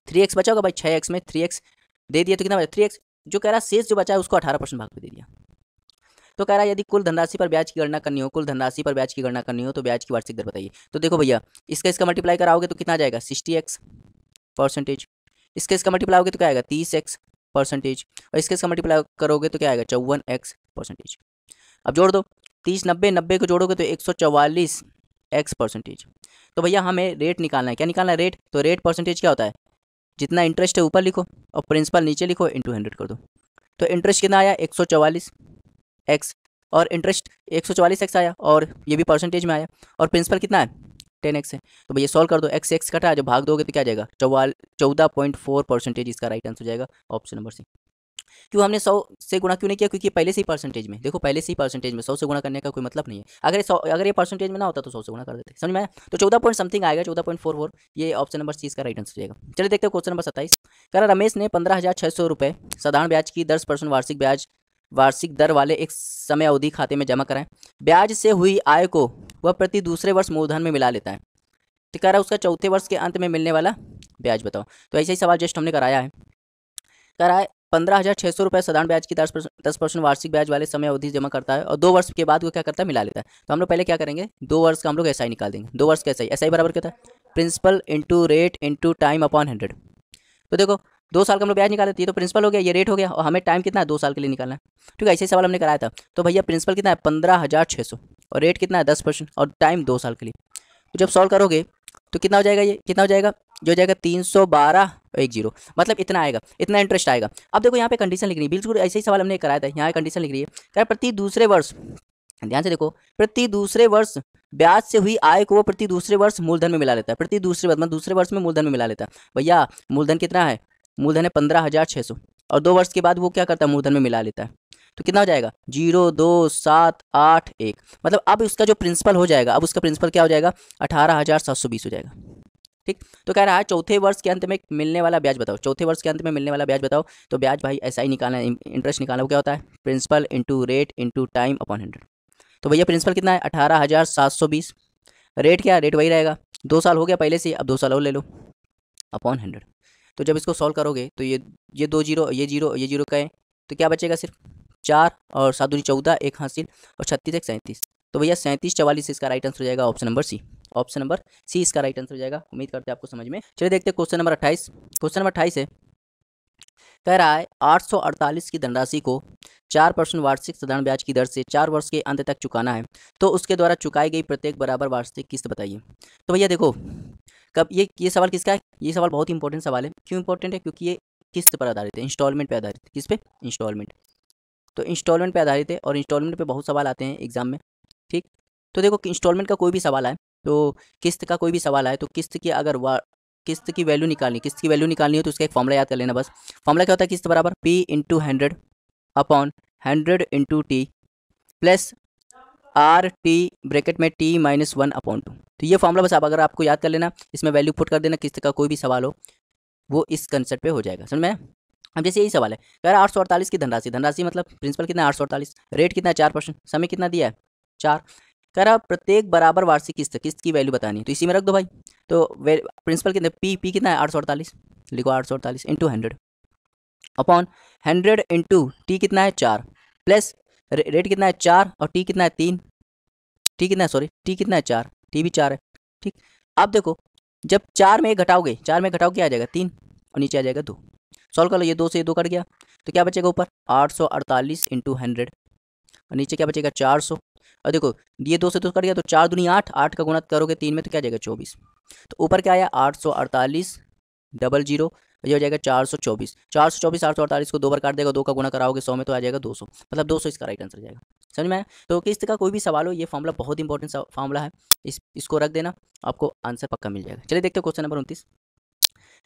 3x बचा होगा भाई, 6x में 3x दे दिया तो कितना बचा 3x। जो कह रहा है शेष जो बचा है उसको 18% भाग पे दे दिया। तो कह रहा है यदि कुल धनराशि पर ब्याज की गणना करनी हो, कुल धनराशि पर ब्याज की गणना करनी हो तो ब्याज की वार्षिक दर बताइए। तो देखो भैया इसका मल्टीप्लाई कराओगे तो कितना आ जाएगा 60x परसेंटेज, इसका मल्टीप्लाई होगे तो क्या आएगा 30x परसेंटेज, और इसका मल्टीप्लाई करोगे तो क्या आएगा 54x परसेंटेज। अब जोड़ दो, 30 90 90 को जोड़ोगे तो 144 एक्स परसेंटेज। तो भैया हमें रेट निकालना है। क्या निकालना है? रेट। तो रेट परसेंटेज क्या होता है? जितना इंटरेस्ट है ऊपर लिखो और प्रिंसिपल नीचे लिखो, इंटू 100 कर दो। तो इंटरेस्ट कितना आया? 144 एक्स, और इंटरेस्ट 144 एक्स आया, और ये भी परसेंटेज में आया, और प्रिंसिपल कितना है? 10 एक्स है। तो भैया सॉल्व कर दो, एक्स एक्स कटा, जब भाग दोगे तो क्या आ जाएगा? 14.4% इसका राइट आंसर हो जाएगा, ऑप्शन नंबर सी। क्यों हमने 100 से गुणा क्यों नहीं किया? क्योंकि पहले से ही परसेंटेज में, देखो पहले से ही परसेंटेज में 100 से गुणा करने का कोई मतलब नहीं है। अगर ये परसेंटेज में ना होता तो 100 से गुणा कर देते, समझ में आया? तो 14 पॉइंट समथिंग आएगा, 14.44, ये ऑप्शन नंबर सी इसका राइट आंसर हो जाएगा। चलिए देखते हैं क्वेश्चन नंबर 27। कह रहा रमेश ने 15,600 रुपये साधारण ब्याज की 10% वार्षिक दर वाले एक समय अवधि खाते में जमा कराएं। ब्याज से हुई आय को वह प्रति दूसरे वर्ष मूलधन में मिला लेता है। तो कह रहा है उसका चौथे वर्ष के अंत में मिलने वाला ब्याज बताओ। तो ऐसा ही सवाल जस्ट हमने कराया है। कह रहा है 15,600 रुपये साधारण ब्याज की 10% वार्षिक ब्याज वाले समय अवधि जमा करता है, और 2 वर्ष के बाद वो क्या करता है? मिला लेता है। तो हम लोग पहले क्या करेंगे? 2 वर्ष का हम लोग एसआई निकाल देंगे। 2 वर्ष का एसआई बराबर क्या होता है? Principal into rate into time upon 100। तो देखो 2 साल का हम लोग ब्याज निकाले, ये तो प्रिंसिपल हो गया, ये रेट हो गया, और हमें टाइम कितना है? 2 साल के लिए निकालना है। ठीक है, ऐसे सवाल हमने कराया था। तो भैया प्रिंसिपल कितना है? 15,600, और रेट कितना है? 10%, और टाइम 2 साल के लिए। तो जब सॉल्व करोगे तो कितना हो जाएगा? ये कितना हो जाएगा? जो हो जाएगा 312.10, मतलब इतना आएगा, इतना इंटरेस्ट आएगा। अब देखो यहाँ पे कंडीशन लिख रही है, बिल्कुल ऐसे ही सवाल हमने कराया था। यहाँ कंडीशन लिख रही है, क्या प्रति दूसरे वर्ष, ध्यान से देखो, प्रति दूसरे वर्ष ब्याज से हुई आय को वो प्रति दूसरे वर्ष मूलधन में मिला लेता है। प्रति दूसरे वर्ष मतलब दूसरे वर्ष में मूलधन में मिला लेता है। भैया मूलधन कितना है? मूलधन है 15,600, और 2 वर्ष के बाद वो क्या करता है? मूलधन में मिला लेता है। तो कितना हो जाएगा? 0 2 7 8 1, मतलब अब उसका जो प्रिंसिपल हो जाएगा, अब उसका प्रिंसिपल क्या हो जाएगा? 18,720 हो जाएगा। ठीक, तो कह रहा है चौथे वर्ष के अंत में मिलने वाला ब्याज बताओ। चौथे वर्ष के अंत में मिलने वाला ब्याज बताओ। तो ब्याज भाई ऐसा ही निकालना है, इंटरेस्ट निकालना। वो क्या होता है? Principal into rate into time upon 100। तो भैया प्रिंसिपल कितना है? 18,720। रेट क्या? रेट वही रहेगा, 2 साल हो गया पहले से, अब 2 साल और ले लो, अपॉन 100। तो जब इसको सॉल्व करोगे तो ये 2 जीरो, ये जीरो का है, तो क्या बचेगा? सिर्फ 4 और 7 दूनी 14, एक हासिल, और 36 एक 37। तो भैया 37 44 इसका राइट आंसर हो जाएगा, option number C. Option number C इसका राइट आंसर हो जाएगा। उम्मीद करते हैं आपको समझ में। चलिए देखते हैं क्वेश्चन नंबर 28। क्वेश्चन नंबर 28 है, कह रहा है 848 की धनराशि को 4% वार्षिक साधारण ब्याज की दर से 4 वर्ष के अंत तक चुकाना है, तो उसके द्वारा चुकाई गई प्रत्येक बराबर वार्षिक किस्त बताइए। तो भैया देखो, कब ये सवाल किसका है? ये सवाल बहुत इंपॉर्टेंट सवाल है। क्यों इंपॉर्टेंट है? क्योंकि ये किस्त पर आधारित है, इंस्टॉलमेंट पे आधारित है। किस पे? इंस्टॉलमेंट। तो इंस्टॉलमेंट पे आधारित है, और इंस्टॉलमेंट पे बहुत सवाल आते हैं एग्जाम में। ठीक, तो देखो इंस्टॉलमेंट का कोई भी सवाल आए, तो किस्त का कोई भी सवाल आए, तो किस्त की अगर किस्त की वैल्यू निकालनी हो तो उसका एक फॉर्मूला याद कर लेना बस। फॉर्मूला क्या होता है? किस्त बराबर P into 100 upon 100 into T plus R T bracket में T माइनस 1 अपॉन 2। तो ये फॉर्मूला बस आप अगर आपको याद कर लेना, इसमें वैल्यू पुट कर देना, किस्त का कोई भी सवाल हो वो इस कंसेप्ट पे हो जाएगा, समझ में आया? अब जैसे यही सवाल है, कह रहा 848 की धनराशि मतलब प्रिंसिपल कितना है? 848, रेट कितना है? 4%, समय कितना दिया है? 4। कह रहा प्रत्येक बराबर वार्षिक किस्त की वैल्यू बतानी है, तो इसी में रख दो भाई। तो प्रिंसिपल कितना? पी कितना है? 848, लिखो 848 इंटू 100 अपॉन 100 इंटू टी कितना है? 4 प्लस रेट कितना है? 4, और टी कितना है? 3। टी कितना है? सॉरी, टी कितना है? 4, टी भी 4 है। ठीक, अब देखो जब 4 में 1 घटाओगे, 4 में घटाओ क्या आ जाएगा? 3, और नीचे आ जाएगा 2। सॉल्व कर लो, ये 2 से ये 2 कट गया, तो क्या बचेगा ऊपर? 848 इंटू 100, और नीचे क्या बचेगा? 400। और देखो ये 2 से 2 कट गया, तो 4 दूनी 8, 8 का गुणा करोगे 3 में तो क्या जाएगा? 24। तो ऊपर क्या आया? 848 डबल जीरो, ये हो जाएगा 424। 424 848 को 2 बार काट देगा, 2 का गुणा कराओगे 100 में तो आ जाएगा 200, मतलब 200 इसका राइट आंसर जाएगा। समझ में आया? तो किस्त का कोई भी सवाल हो, ये फॉर्मूला बहुत इंपॉर्टेंट फॉर्मूला है, इसको रख देना, आपको आंसर पक्का मिल जाएगा। चलिए देखते हैं क्वेश्चन नंबर 29।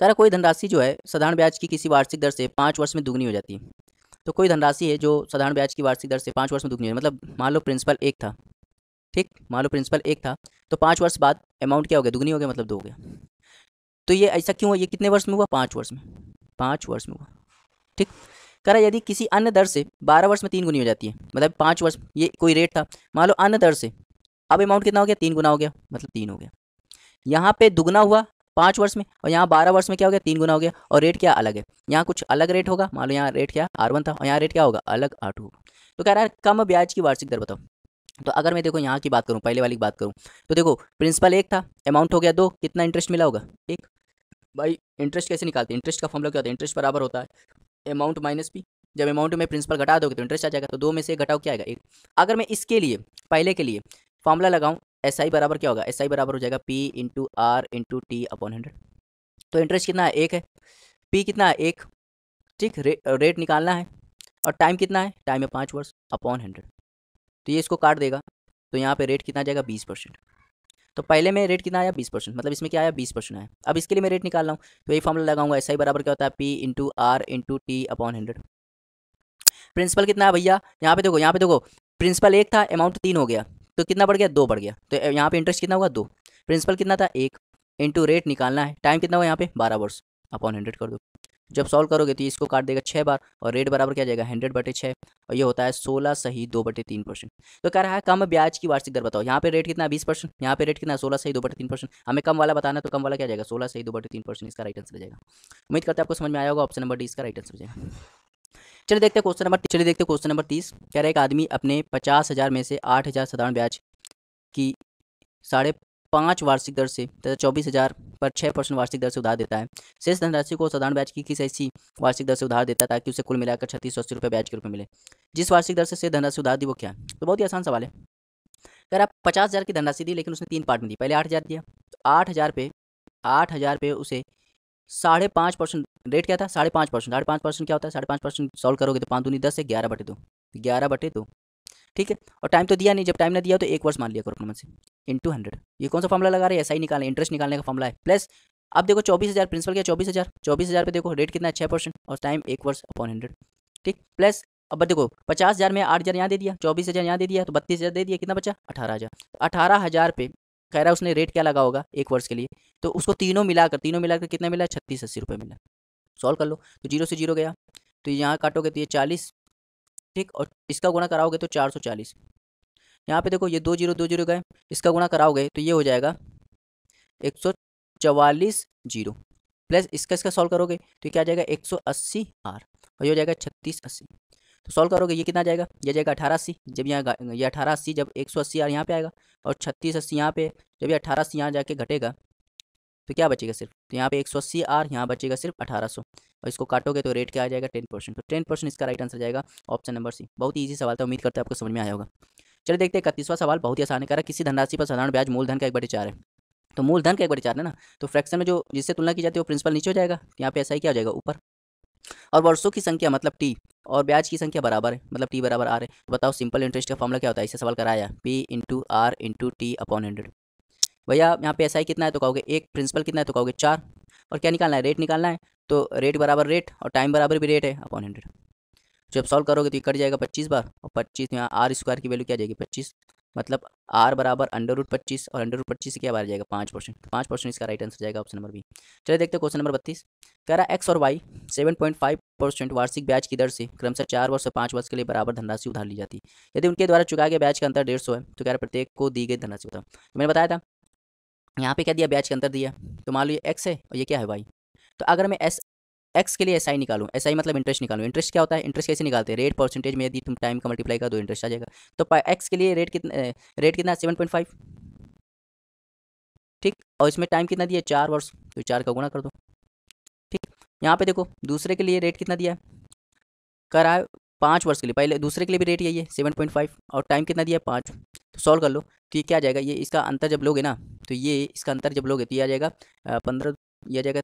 कह रहा कोई धनराशि जो है साधारण ब्याज की किसी वार्षिक दर से 5 वर्ष में दुगनी हो जाती है। तो कोई धनराशि है जो साधारण ब्याज की वार्षिक दर से 5 वर्ष में दुगनी है, मतलब मान लो प्रिंसिपल 1 था। ठीक, मान लो प्रिंसिपल 1 था, तो 5 वर्ष बाद अमाउंट क्या हो गया? दुगनी हो गया, मतलब 2 हो गया। तो ये ऐसा क्यों हुआ? ये कितने वर्ष में हुआ? 5 वर्ष में, 5 वर्ष में हुआ। ठीक, कह रहा यदि किसी अन्य दर से 12 वर्ष में 3 गुनी हो जाती है, मतलब 5 वर्ष, ये कोई रेट था, मान लो अन्य दर से, अब अमाउंट कितना हो गया? 3 गुना हो गया, मतलब 3 हो गया। यहाँ पे दुगना हुआ 5 वर्ष में, और यहाँ 12 वर्ष में क्या हो गया? 3 गुना हो गया, और रेट क्या अलग है? यहाँ कुछ अलग रेट होगा, मान लो यहाँ रेट क्या R1 था, और यहाँ रेट क्या होगा? अलग R2 होगा। तो कह रहा है कम ब्याज की वार्षिक दर बताओ। तो अगर मैं देखो यहाँ की बात करूँ, पहले वाली की बात करूँ, तो देखो प्रिंसिपल 1 था, अमाउंट हो गया 2, कितना इंटरेस्ट मिला होगा? 1। भाई इंटरेस्ट कैसे निकालते हैं? इंटरेस्ट का फॉर्मूला क्या होता है? इंटरेस्ट बराबर होता है अमाउंट माइनस पी। जब अमाउंट में प्रिंसिपल घटा दोगे तो इंटरेस्ट आ जाएगा। तो दो में से घटाओ क्या आएगा, एक। अगर मैं इसके लिए पहले के लिए फॉर्मूला लगाऊं, एस आई बराबर क्या होगा, एस आई बराबर हो जाएगा P into R into T upon 100। तो इंटरेस्ट कितना है, एक है। पी कितना है, एक। ठीक, रेट निकालना है। और टाइम कितना है, टाइम है 5 वर्ष अपॉन 100। तो ये इसको काट देगा। तो यहाँ पे रेट कितना आ जाएगा, 20%। तो पहले में रेट कितना आया, 20%, मतलब इसमें क्या आया, 20% आया। अब इसके लिए मैं रेट निकाल रहा हूँ, तो यही फॉर्मूला लगाऊंगा, एस आई बराबर क्या होता है, P into R into T upon 100। Principal कितना है भैया, यहाँ पे देखो, यहाँ पे देखो, प्रिंसिपल एक था, अमाउंट 3 हो गया, तो कितना बढ़ गया, 2 बढ़ गया। तो यहाँ पे इंटरेस्ट कितना होगा, 2। प्रिंसिपल कितना था, 1। इंटू रेट निकालना है, टाइम कितना हुआ यहाँ पे, 12 वर्ष अपॉन 100 कर दो। जब सॉल्व करोगे तो इसको काट देगा 6 बार, और रेट बराबर क्या जाएगा, 100/6, और ये होता है 16 सही 2/3%। तो कह रहा है कम ब्याज की वार्षिक दर बताओ। यहाँ पे रेट कितना है, 20%, यहाँ पे रेट कितना है, 16 सही 2/3%। हमें कम वाला बताना है, तो कम वाला क्या जाएगा, 16 सही 2/3%। इसका राइट आंसर जाएगा। उम्मीद करते हैं आपको समझ में आया होगा। ऑप्शन नंबर डी इसका राइट आंसर जाएगा। चलिए देखते हैं क्वेश्चन नंबर 30। कह रहा है एक आदमी अपने 50,000 में से 8,000 साधारण ब्याज की 5.5 वार्षिक दर से तथा 24,000 पर 6% वार्षिक दर से उधार देता है। शेष धनराशि को साधारण ब्याज की किस ऐसी वार्षिक दर से उधार देता है ताकि उसे कुल मिलाकर 3680 रुपये ब्याज के रूप में मिले। जिस वार्षिक दर से शेष धनराशि उधार दी वो क्या है। तो बहुत ही आसान सवाल है। कह रहा 50,000 की धनराशि दी, लेकिन उसने 3 पार्ट में दी। पहले 8,000 दिया, तो 8,000 पे उसे 5.5% रेट क्या था, 5.5%। 5.5% क्या होता है, 5.5% सॉल्व करोगे तो 5 दूनी 10 है, 11/2, 11/2। ठीक है। और टाइम तो दिया नहीं, जब टाइम ना दिया तो 1 वर्ष मान लिया करो अपने मन से, इंटू 100। ये कौन सा फॉर्मूला लगा रहे हैं, एसआई निकालने, इंटरेस्ट निकालने का फॉर्मूला है। प्लस अब देखो 24,000 प्रिंसिपल क्या, 24,000 पे देखो रेट कितना है, 6% और टाइम 1 वर्ष अपॉन 100। ठीक, प्लस अब देखो 50,000 में 8,000 यहाँ दे दिया, 24,000 यहाँ दे दिया, तो 32,000 दे दिया, कितना बचा, 18,000। 18,000 पे कह रहा है उसने रेट क्या लगा होगा 1 वर्ष के लिए, तो उसको तीनों मिलाकर कितना मिला, 3680 रुपये मिला। सॉल्व कर लो, तो 0 से 0 गया, तो यहाँ काटोगे तो ये 40। ठीक, और इसका गुणा कराओगे तो 440। यहाँ पे देखो ये 2 0 गए, इसका गुणा कराओगे तो ये हो जाएगा 144 जीरो, प्लस इसका सॉल्व करोगे तो ये क्या आ जाएगा, 180 आर, और ये हो जाएगा 3680। तो सॉल्व करोगे ये कितना आ जाएगा, ये जाएगा 1880। जब यहाँ ये 1880, जब 180 आर यहाँ पे आएगा और 3680 यहाँ पे, जब ये 1880 यहाँ जाके घटेगा तो क्या बचेगा सिर्फ, तो यहाँ पे 180 आर, यहाँ बचेगा सिर्फ 1800, और इसको काटोगे तो रेट क्या आ जाएगा, 10%। तो 10% इसका राइट आंसर जाएगा ऑप्शन नंबर सी। बहुत ही ईजी सवाल था, उम्मीद करते हैं आपको समझ में आया होगा। चलिए देखते हैं 31वां सवाल, बहुत ही आसान है। कह रहा है किसी धनराशि पर साधारण ब्याज मूलधन का 1/4 है। तो मूलधन का 1/4 है ना, तो फ्रैक्शन में जो जिससे तुलना की जाती है वो प्रिंसिपल नीचे हो जाएगा, यहाँ पे ऐसा ही क्या हो जाएगा, ऊपर। और वर्षों की संख्या मतलब टी, और ब्याज की संख्या बराबर है, मतलब टी बराबर आर है। तो बताओ सिंपल इंटरेस्ट का फॉर्मूला क्या होता है, इससे सवाल कराया, P into R into T upon 100। भैया यहाँ पे एसआई कितना है तो कहोगे 1, प्रिंसिपल कितना है तो कहोगे 4, और क्या निकालना है, रेट निकालना है। तो रेट बराबर रेट और टाइम बराबर भी रेट है अपॉन 100। जब सॉल्व करोगे तो ये कट जाएगा 25 बार, और 25 यहाँ आर स्क्वायर की वैल्यू क्या जाएगी, 25, मतलब आर बराबर √25, और √25 से क्या बाहर जाएगा, 5%। 5% इसका राइट आंसर जाएगा ऑप्शन नंबर बी। चलिए देखते हैं क्वेश्चन नंबर 32। कह रहा है एक्स और वाई 7.5% वार्षिक ब्याज की दर से क्रमशः 4 वर्ष और 5 वर्ष के लिए बराबर धनराशि उधार ली जाती है। यदि उनके द्वारा चुकाए गए ब्याज का अंतर 150 है, तो कह रहा है प्रत्येक को दी गई धनराशि बताओ। तो मैंने बताया था यहाँ पे क्या दिया, ब्याज का अंतर दिया, तो मान लो ये एक्स है और ये क्या है वाई। तो अगर मैं एक्स के लिए एसआई निकालूं, एसआई मतलब इंटरेस्ट निकालूं, इंटरेस्ट क्या होता है, इंटरेस्ट कैसे निकालते हैं, रेट परसेंटेज में यदि तुम टाइम का मल्टीप्लाई कर दो इंटरेस्ट आ जाएगा। तो एक्स के लिए रेट कितना 7.5। ठीक, और इसमें टाइम कितना दिया 4 वर्ष, तो 4 का गुणा कर दो। ठीक, यहाँ पे देखो दूसरे के लिए रेट कितना दिया है, कर रहा है 5 वर्ष के लिए, पहले दूसरे के लिए भी रेट यही है 7.5, और टाइम कितना दिया है 5। तो सॉल्व कर लो, तो ये क्या आ जाएगा, ये इसका अंतर जब लोगे ना, तो ये इसका अंतर जब लोगे तो ये आ जाएगा 15, ये आ जाएगा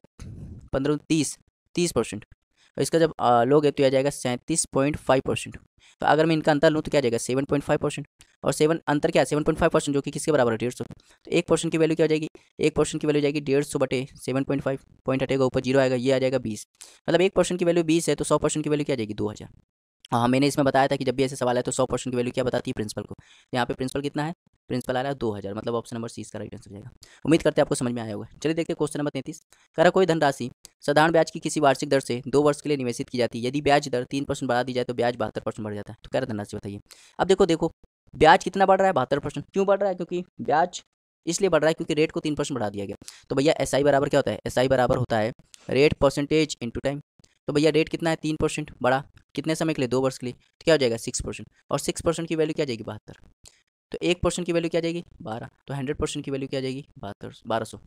15 30%। और इसका जब लोगे तो आ जाएगा 37.5%। तो अगर मैं इनका अंतर लूँ तो क्या आ जाएगा 7.5%, और 7 अंतर क्या है 7.5%, जो कि किसके बराबर है 150। तो 1% की वैल्यू क्या हो जाएगी, 1% की वैल्यू जाएगी 150/7.5, पॉइंट हटेगा ऊपर 0 आएगा, ये आ जाएगा 20। मतलब 1% की वैल्यू 20 है, तो 100% की वैल्यू क्या आ जाएगी 2000। हाँ, मैंने इसमें बताया था कि जब भी ऐसे सवाल है तो 100% की वैल्यू क्या बताती है प्रिंसिपल को। यहाँ पे प्रिंसिपल कितना है, प्रिंसिपल आ रहा है 2000, मतलब ऑप्शन नंबर सी इसका राइट आंसर जाएगा। उम्मीद करते हैं आपको समझ में आया होगा। चलिए देखते हैं क्वेश्चन नंबर 33। कह रहा कोई धनराशि साधारण ब्याज की किसी वार्षिक दर से 2 वर्ष के लिए निवेशित की जाती है। यदि ब्याज दर 3% बढ़ा दी जाए तो ब्याज 72% बढ़ जाता है। तो कह रहा धनराशि बताइए। अब देखो ब्याज कितना बढ़ रहा है, 72%। क्यों बढ़ रहा है, क्योंकि ब्याज इसलिए बढ़ रहा है क्योंकि रेट को 3% बढ़ा दिया गया। तो भैया एसआई बराबर क्या होता है, एसआई बराबर होता है रेट परसेंटेज इंटू टाइम। तो भैया रेट कितना है 3% बढ़ा, कितने समय के लिए 2 वर्ष के लिए, तो क्या हो जाएगा 6%, और 6% की वैल्यू क्या जाएगी 72। तो 1% की वैल्यू क्या जाएगी 12, तो 100% की वैल्यू क्या जाएगी 1200।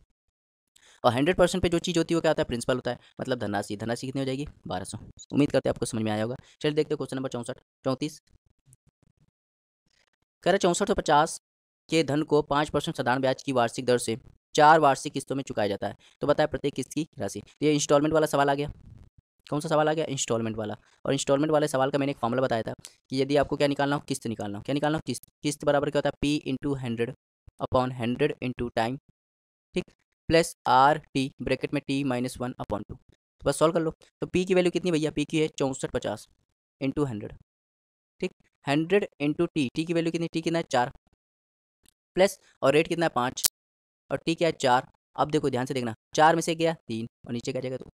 और 100% पे जो चीज़ होती है वो क्या होता है, प्रिंसिपल होता है, मतलब धनराशि। धनराशि कितनी हो जाएगी, 1200। उम्मीद करते हैं आपको समझ में आया होगा। चलिए देखते हैं क्वेश्चन नंबर 34। कह रहे 6450 के धन को 5% साधारण ब्याज की वार्षिक दर से 4 वार्षिक किस्तों में चुकाया जाता है, तो बताए प्रत्येक किस्त की राशि। तो ये इंस्टॉलमेंट वाला सवाल आ गया। कौन सा सवाल आ गया, इंस्टॉलमेंट वाला। और इंस्टॉलमेंट वाले सवाल का मैंने एक फॉर्मूला बताया था कि यदि आपको क्या निकालना हो, किस्त निकालना हो, क्या निकालना हो, किस्त। किस्त बराबर क्या होता है, P into 100 upon 100 into time, ठीक, प्लस आर टी ब्रैकेट में टी माइनस 1 अपॉन 2। तो बस सॉल्व कर लो। तो पी की वैल्यू कितनी भैया, पी की है 6450 इंटू 100, ठीक, 100 इंटू टी, टी की वैल्यू कितनी, टी कितना है 4, प्लस और रेट कितना है 5, और टी क्या है 4। अब देखो ध्यान से देखना, 4 में से गया 3 और नीचे क्या जाएगा 2।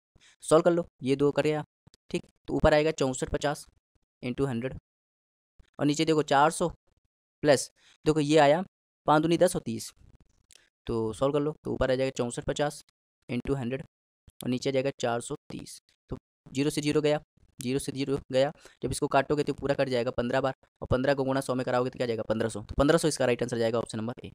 सॉल्व कर लो, ये 2 कर गया, ठीक। तो ऊपर आएगा 6450 इंटू 100, और नीचे देखो 400 प्लस, देखो ये आया 5 दूनी 10 और 30। तो सॉल्व कर लो, तो ऊपर आ जाएगा 6450 इंटू 100, और नीचे आ जाएगा 430। तो 0 से 0 गया, 0 से 0 गया। जब इसको काटोगे तो पूरा कट जाएगा 15 बार, और 15 को गुणा 100 में कराओगे तो क्या जाएगा 1500। तो 1500 इसका राइट आंसर जाएगा, ऑप्शन नंबर ए।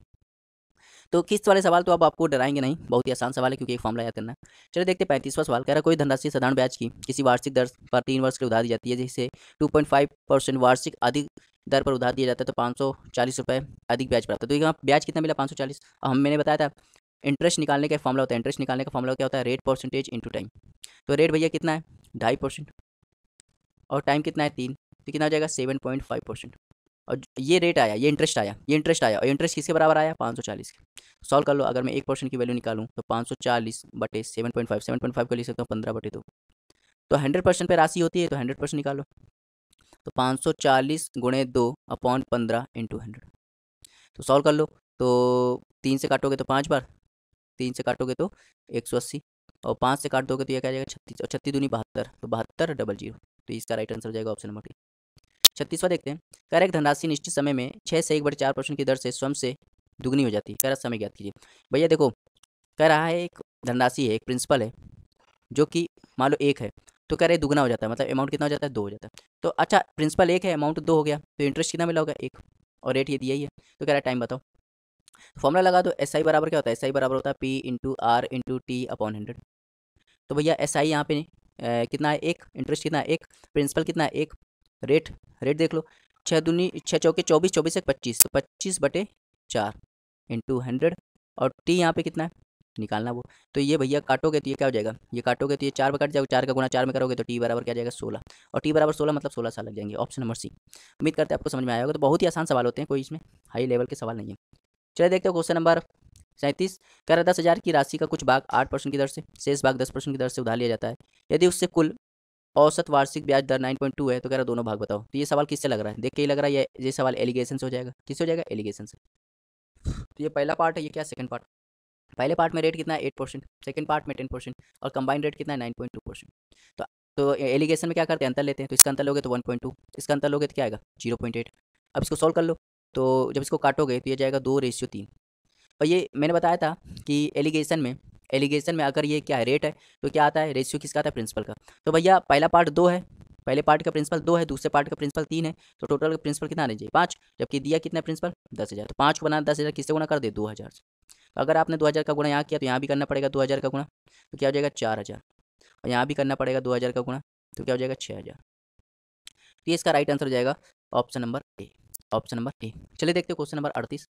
तो किस्त वाले सवाल तो अब आपको डराएंगे नहीं, बहुत ही आसान सवाल है क्योंकि एक फॉर्मूला याद करना है। चलिए देखते हैं 35वां सवाल। कह रहा है कोई धनराशि साधारण ब्याज की किसी वार्षिक दर पर 3 वर्ष के लिए उधार दी जाती है, जिसे 2.5% वार्षिक अधिक दर पर उधार दिया जाता है, तो 540 रुपये अधिक ब्याज प्राप्त है। तो यहाँ ब्याज कितना मिला, 540। और मैंने बताया था इंटरेस्ट निकालने का फॉर्मूला होता है, इंटरेस्ट निकालने का फॉर्मूला क्या होता है, रेट परसेंटेज इंटू टाइम। तो रेट भैया कितना है 2.5%, और टाइम कितना है 3, तो कितना हो जाएगा 7.5%। और ये रेट आया, ये इंटरेस्ट आया, ये इंटरेस्ट आया, और इंटरेस्ट किसके बराबर आया 540 के। सॉल्व कर लो, अगर मैं 1% की वैल्यू निकालूं तो 540 बटे 7.5, 7.5 को लिख सकता हूँ 15 बटे 2। तो 100% पे राशि होती है तो 100% निकालो, तो 540 गुणे 2 अपॉन 15 इंटू 100। तो सॉल्व कर लो, तो 3 से काटोगे तो 5 बार, 3 से काटोगे तो 180, और 5 से काट दोगे तो यह क्या जाएगा 36, और 36 दूनी 72, तो 7200। तो इसका राइट आंसर हो जाएगा ऑप्शन नंबर डी। 36वां देखते हैं। कह रहा है धनराशि निश्चित समय में 6 से 1/4% की दर से स्वयं से दुगनी हो जाती है। कह रहा समय ज्ञात कीजिए। भैया देखो, कह रहा है एक धनराशि है, एक प्रिंसिपल है जो कि मान लो 1 है, तो कह रहे दुगना हो जाता है, मतलब अमाउंट कितना हो जाता है 2 हो जाता है। तो अच्छा प्रिंसिपल 1 है, अमाउंट 2 हो गया, तो इंटरेस्ट कितना मिला होगा 1, और रेट ये दिया ही है। तो कह रहा है टाइम बताओ। फॉर्मूला लगा दो, एस आई बराबर क्या होता है, एस आई बराबर होता है P into R into T upon 100। तो भैया एस आई यहाँ पे कितना है 1, इंटरेस्ट कितना है 1, प्रिंसिपल कितना है 1, रेट, रेट देख लो, 6 दूनी 6 चौके 24, 24 से 25, तो 25 बटे 4 इंटू 100, और टी यहाँ पे कितना है निकालना वो। तो ये भैया काटोगे तो ये क्या हो जाएगा, ये काटोगे तो ये 4 में कट जाएगा, 4 का गुणा 4 में करोगे तो टी बराबर क्या जाएगा 16, और टी बराबर 16 मतलब 16 साल लग जाएंगे, ऑप्शन नंबर सी। उम्मीद करते हैं आपको समझ में आया होगा। तो बहुत ही आसान सवाल होते हैं, कोई इसमें हाई लेवल के सवाल नहीं है। चलिए देखते हो क्वेश्चन नंबर 37। कह रहा 10,000 की राशि का कुछ भाग 8% की दर से, शेष भाग 10% की दर से उधार लिया जाता है, यदि उससे कुल औसत वार्षिक ब्याज दर 9.2 है, तो कह रहा दोनों भाग बताओ। तो ये सवाल किससे लग रहा है, देख के ही लग रहा है ये सवाल एलिगेशन से हो जाएगा, किससे हो जाएगा एलिगेशन से। तो ये पहला पार्ट है, ये क्या सेकंड पार्ट। पहले पार्ट में रेट कितना है 8%, सेकंड पार्ट में 10%, और कंबाइंड रेट कितना है 9.2%। तो एलिगेशन में क्या करते हैं, अंतर लेते हैं, तो इसका अंतर लोगे तो 1.2, इसका अंतर लोगे तो क्या आएगा 0.8। अब इसको सॉल्व कर लो, तो जब इसको काटोगे तो ये जाएगा 2:3। और ये मैंने बताया था कि एलिगेशन में अगर ये क्या है रेट है, तो क्या आता है रेशियो किसका आता है प्रिंसिपल का। तो भैया पहला पार्ट 2 है, पहले पार्ट का प्रिंसिपल 2 है, दूसरे पार्ट का प्रिंसिपल 3 है, तो टोटल प्रिंसिपल कितना आना चाहिए 5, जबकि दिया कितना प्रिंसिपल 10,000। तो 5 को बना 10,000 किससे गुणा कर दे 2,000 से। तो अगर आपने 2,000 का गुणा यहाँ किया तो यहाँ भी करना पड़ेगा 2,000 का गुणा, तो क्या हो जाएगा 4,000, और यहाँ भी करना पड़ेगा 2,000 का गुणा, तो क्या हो जाएगा 6,000। तो ये इसका राइट आंसर हो जाएगा option number A, option number A. चलिए देखते हैं क्वेश्चन नंबर 38।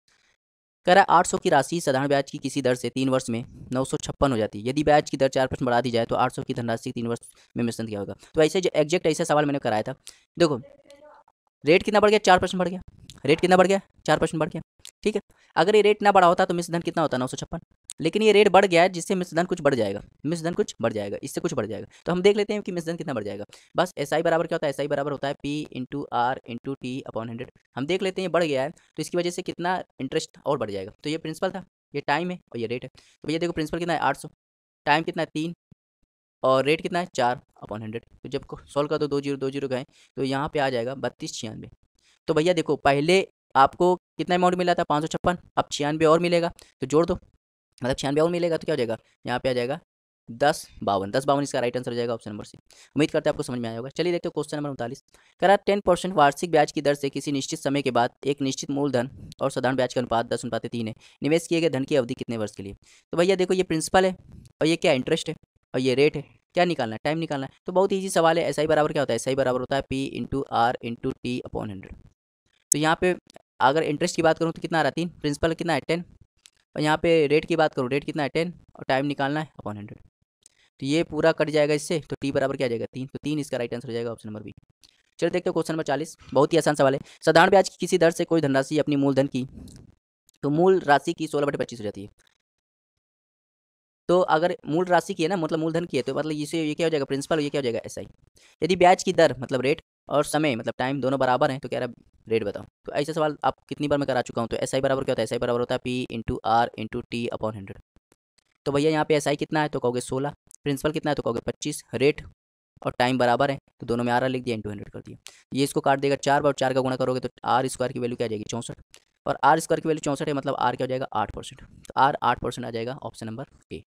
कह रहा है 800 की राशि साधारण ब्याज की किसी दर से 3 वर्ष में 956 हो जाती है, यदि ब्याज की दर 4% बढ़ा दी जाए तो 800 की धनराशि 3 वर्ष में मिश्रण क्या होगा। तो ऐसे जो एग्जैक्ट ऐसा सवाल मैंने कराया था। देखो रेट कितना बढ़ गया 4% बढ़ गया, रेट कितना बढ़ गया 4% बढ़ गया, ठीक है। अगर ये रेट ना बढ़ा होता तो मिश्रधन कितना होता 956, लेकिन ये रेट बढ़ गया है जिससे मिश्रधन कुछ बढ़ जाएगा, मिश्रधन कुछ बढ़ जाएगा, इससे कुछ बढ़ जाएगा। तो हम देख लेते हैं कि मिश्रधन कितना बढ़ जाएगा। बस एस आई बराबर क्या होता है, एस आई बराबर होता है P into R into T upon 100। हम देख लेते हैं बढ़ गया है तो इसकी वजह से कितना इंटरेस्ट और बढ़ जाएगा। तो ये प्रिंसिपल था, ये टाइम है और ये रेट है। तो भैया देखो प्रिंसिपल कितना है 800, टाइम कितना है 3, और रेट कितना है 4/100। तो जब सॉल्व कर दो 2 0 गए तो यहाँ पे आ जाएगा 3296। तो भैया देखो पहले आपको कितना अमाउंट मिला था 556, अब 96 और मिलेगा, तो जोड़ दो, मतलब 96 और मिलेगा तो क्या हो जाएगा यहाँ पे आ जाएगा 1052 इसका राइट आंसर हो जाएगा ऑप्शन नंबर सी। उम्मीद करते हैं आपको समझ में आया होगा। चलिए देखते हैं क्वेश्चन नंबर 39। कह रहा है 10% वार्षिक ब्याज की दर से किसी निश्चित समय के बाद एक निश्चित मूलधन और साधारण ब्याज का अनुपात 10:3 है। निवेश किए गए धन की अवधि कितने वर्ष के लिए। तो भैया देखो ये प्रिंसिपल है और ये क्या इंटरेस्ट है और ये रेट है। क्या निकालना है, टाइम निकालना है। तो बहुत ईजी सवाल है। एस आई बराबर क्या होता है, एस आई बराबर होता है P into R into T upon 100। तो यहाँ पे अगर इंटरेस्ट की बात करूँ तो कितना आ रहा है 3, प्रिंसिपल कितना है 10, और यहाँ पे रेट की बात करूँ रेट कितना है 10 और टाइम निकालना है अपॉन 100। तो ये पूरा कट जाएगा इससे, तो टी बराबर क्या आ जाएगा 3। तो 3 इसका राइट आंसर हो जाएगा ऑप्शन नंबर बी। चलिए देखते हैं क्वेश्चन नंबर 40। बहुत ही आसान सवाल है। साधारण ब्याज की किसी दर से कोई धनराशि अपनी मूलधन की, तो मूल राशि की 16/25 हो जाती है। तो अगर मूल राशि की है ना, मतलब मूलधन की है, तो मतलब इसे ये क्या हो जाएगा प्रिंसिपल, ये क्या हो जाएगा एस आई। यदि ब्याज की दर मतलब रेट और समय मतलब टाइम दोनों बराबर हैं, तो कह रहा है रेट बताओ। तो ऐसे सवाल आप कितनी बार मैं करा चुका हूँ। तो एस आई बराबर क्या होता है, एस आई बराबर होता है P into R into T upon 100। तो भैया यहाँ पे एस आई कितना है तो कहोगे 16, प्रिंसिपल कितना है तो कहोगे 25, रेट और टाइम बराबर है तो दोनों में आर लिख दिया इंटू 100 कर दिया। ये इसको काट देगा 4 बार, 4 का गुणा करोगे तो आर स्क्वायर की वैल्यू क्या आ जाएगी 64, और आर स्क्वायर की वैल्यू 64 है, मतलब आर क्या हो जाएगा 8%। तो आर 8% आ जाएगा ऑप्शन नंबर ए।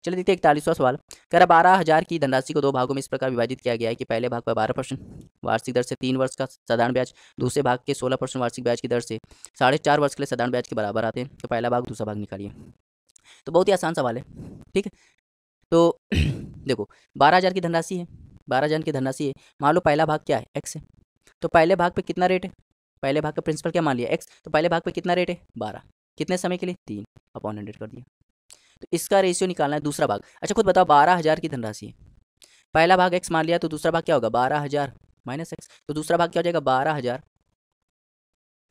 चलिए देखते हैं 41वां सवाल। कह रहा 12,000 की धनराशि को दो भागों में इस प्रकार विभाजित किया गया है कि पहले भाग पर 12% वार्षिक दर से 3 वर्ष का साधारण ब्याज, दूसरे भाग के 16% वार्षिक ब्याज की दर से 4.5 वर्ष के लिए साधारण ब्याज के बराबर आते हैं। तो पहला भाग दूसरा भाग निकालिए। तो बहुत ही आसान सवाल है, ठीक है। तो देखो 12,000 की धनराशि है, 12,000 की धनराशि है। मान लो पहला भाग क्या है एक्स है, तो पहले भाग पे कितना रेट है, पहले भाग का प्रिंसिपल क्या मान लिया एक्स, तो पहले भाग पे कितना रेट है 12, कितने समय के लिए 3 अपॉन 100 कर दिया। तो इसका रेशियो निकालना है दूसरा भाग। अच्छा खुद बताओ 12,000 की धनराशि है, पहला भाग एक्स मान लिया तो दूसरा भाग क्या होगा 12,000 माइनस एक्स, तो दूसरा भाग क्या हो जाएगा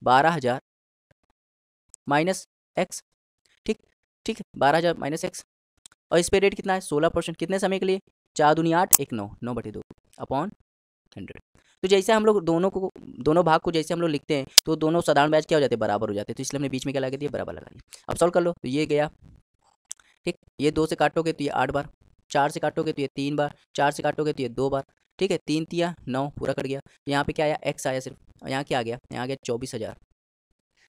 12,000 माइनस एक्स, ठीक ठीक है 12,000 माइनस एक्स, और इस पे रेट कितना है 16%, कितने समय के लिए 4 दूनी 8 1 9 9/2 अपॉन 100। तो जैसे हम लोग दोनों भाग को जैसे हम लोग लिखते हैं तो दोनों साधारण ब्याज क्या हो जाते हैं बराबर हो जाते हैं, तो इसलिए हमने बीच में क्या लगा दिया बराबर लगा दिया। अब सॉल्व कर लो तो ये गया, ठीक, ये 2 से काटोगे तो ये 8 बार, 4 से काटोगे तो ये 3 बार, 4 से काटोगे तो ये 2 बार, ठीक है 3 तिया 9 पूरा कट गया। यहाँ पे क्या आया एक्स आया सिर्फ, और यहाँ क्या आ गया, यहाँ आ गया 24,000,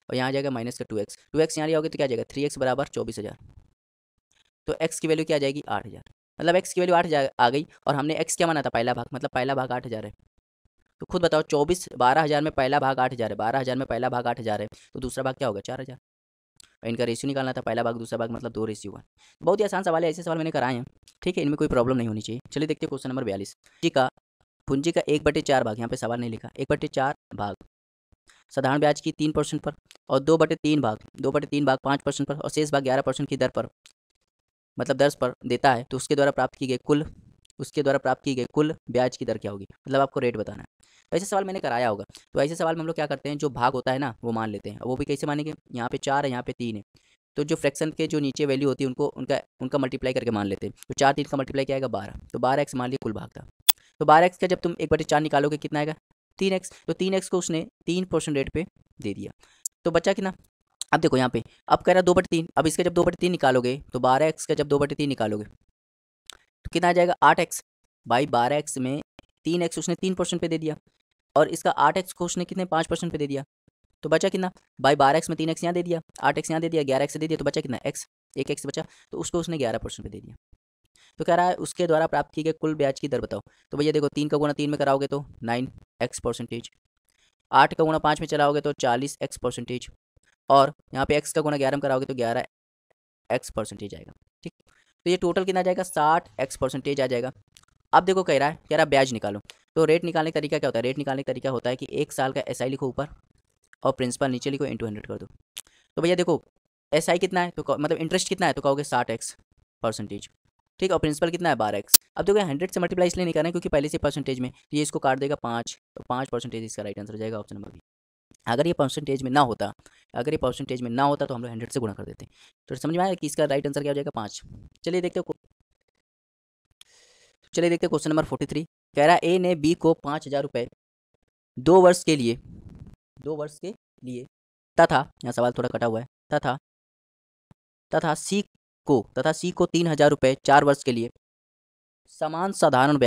और यहाँ आ जाएगा माइनस का 2x यहाँ लिया होगा तो क्या आ जाएगा 3x बराबर 24,000। तो x की वैल्यू क्या आ जाएगी 8,000, मतलब x की वैल्यू 8,000 आ गई, और हमने x क्या माना था पहला भाग, मतलब पहला भाग 8,000 है। तो खुद बताओ 12,000 में पहला भाग 8,000 है, 12,000 में पहला भाग 8,000 है, तो दूसरा भाग क्या होगा 4,000। इनका रेशियो निकालना था, पहला भाग दूसरा भाग मतलब 2:1। बहुत ही आसान सवाल है, ऐसे सवाल मैंने कराए हैं, ठीक है, इनमें कोई प्रॉब्लम नहीं होनी चाहिए। चलिए देखते हैं क्वेश्चन नंबर 42। पूंजी का 1/4 भाग, यहाँ पे सवाल नहीं लिखा, 1/4 भाग साधारण ब्याज की 3% पर, और 2/3 भाग 5% पर, और शेष भाग 11% की दर पर मतलब 10 पर देता है, तो उसके द्वारा प्राप्त की गई कुल ब्याज की दर क्या होगी, मतलब आपको रेट बताना है। तो ऐसे सवाल मैंने कराया होगा। तो ऐसे सवाल में हम लोग क्या करते हैं, जो भाग होता है ना वो मान लेते हैं, वो भी कैसे मानेंगे, यहाँ पे 4 है यहाँ पे 3 है, तो जो फ्रैक्शन के जो नीचे वैल्यू होती है उनको उनका मल्टीप्लाई करके मान लेते हैं। तो 4 3 का मल्टीप्लाई क्या आएगा 12, तो 12x मान लिया कुल भाग था। तो 12x का जब तुम 1/4 निकालोगे कितना आएगा 3x, तो 3x को उसने 3% रेट पे दे दिया, तो बचा कितना। अब देखो यहाँ पे अब कह रहा 2/3, अब इसका जब 2/3 निकालोगे तो 12x का जब 2/3 निकालोगे तो कितना आ जाएगा 8x। भाई 12x में 3x उसने 3% पे दे दिया, और इसका 8x को उसने कितने 5% पे दे दिया, तो बचा कितना भाई 12x में 3x यहाँ दे दिया, 8x यहाँ दे दिया, 11x दे दिया, तो बचा कितना x, एक x बचा, तो उसको उसने 11% पे दे दिया। तो कह रहा है उसके द्वारा प्राप्त की गई कुल ब्याज की दर बताओ। तो भैया देखो 3 का गुणा 3 में कराओगे तो 9x%, 8 का गुणा 5 में चलाओगे तो 40x%, और यहाँ पे x का गुणा 11 में कराओगे तो 11x% आएगा, ठीक। तो ये टोटल कितना आ जाएगा 60x% आ जाएगा। अब देखो कह रहा है ब्याज निकालो। तो रेट निकालने का तरीका क्या होता है, रेट निकालने का तरीका होता है कि 1 साल का SI लिखो ऊपर और प्रिंसिपल नीचे लिखो इंटू 100 कर दो। तो भैया देखो SI कितना है तो मतलब इंटरेस्ट कितना है तो कहोगे 60x%, ठीक, और प्रिंसिपल कितना है 12x। अब देखो 100 से मल्टीप्लाई इसलिए नहीं करना है क्योंकि पहले से परसेंटेज में, तो ये इसको काट देगा 5, तो 5% इसका राइट आंसर हो जाएगा ऑप्शन नंबर बी। अगर ये परसेंटेज में ना होता, तो हम लोग 100 से गुणा कर देते। तो समझ में आया कि इसका राइट आंसर क्या हो जाएगा 5। चलिए देखते हैं क्वेश्चन नंबर 43। कह रहा है ए ने बी को 5,000 रुपये 2 वर्ष के लिए तथा, यहाँ सवाल थोड़ा कटा हुआ है, तथा सी को 3,000 रुपये 4 वर्ष के लिए समान साधारण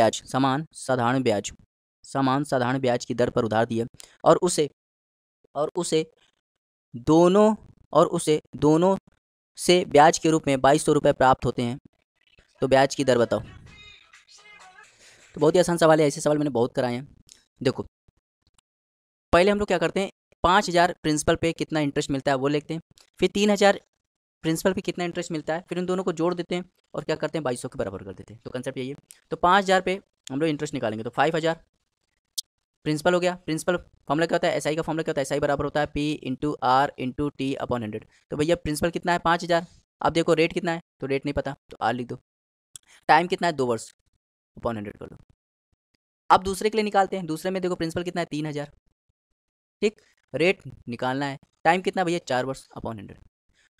ब्याज की दर पर उधार दिए, और उसे दोनों से ब्याज के रूप में 2,200 रुपये प्राप्त होते हैं। तो ब्याज की दर बताओ। तो बहुत ही आसान सवाल है, ऐसे सवाल मैंने बहुत कराए हैं। देखो पहले हम लोग क्या करते हैं, 5,000 प्रिंसिपल पे कितना इंटरेस्ट मिलता है वो लिखते हैं, फिर 3,000 प्रिंसिपल पे कितना इंटरेस्ट मिलता है, फिर उन दोनों को जोड़ देते हैं और क्या करते हैं 2200 के बराबर कर देते हैं। तो कंसेप्ट यही है। तो 5,000 पे हम लोग इंटरेस्ट निकालेंगे तो 5,000 प्रिंसिपल हो गया। प्रिंसिपल फॉर्मूला क्या होता है, एसआई का फॉर्मूला क्या होता है, एसआई बराबर होता है P into R into T upon 100। तो भैया प्रिंसिपल कितना है 5,000। अब देखो रेट कितना है, तो रेट नहीं पता तो आर लिख दो। टाइम कितना है 2 वर्ष, अपॉन 100 कर दो। अब दूसरे के लिए निकालते हैं, दूसरे में देखो प्रिंसिपल कितना है 3,000। ठीक, रेट निकालना है, टाइम कितना भैया 4 वर्ष अपॉन 100।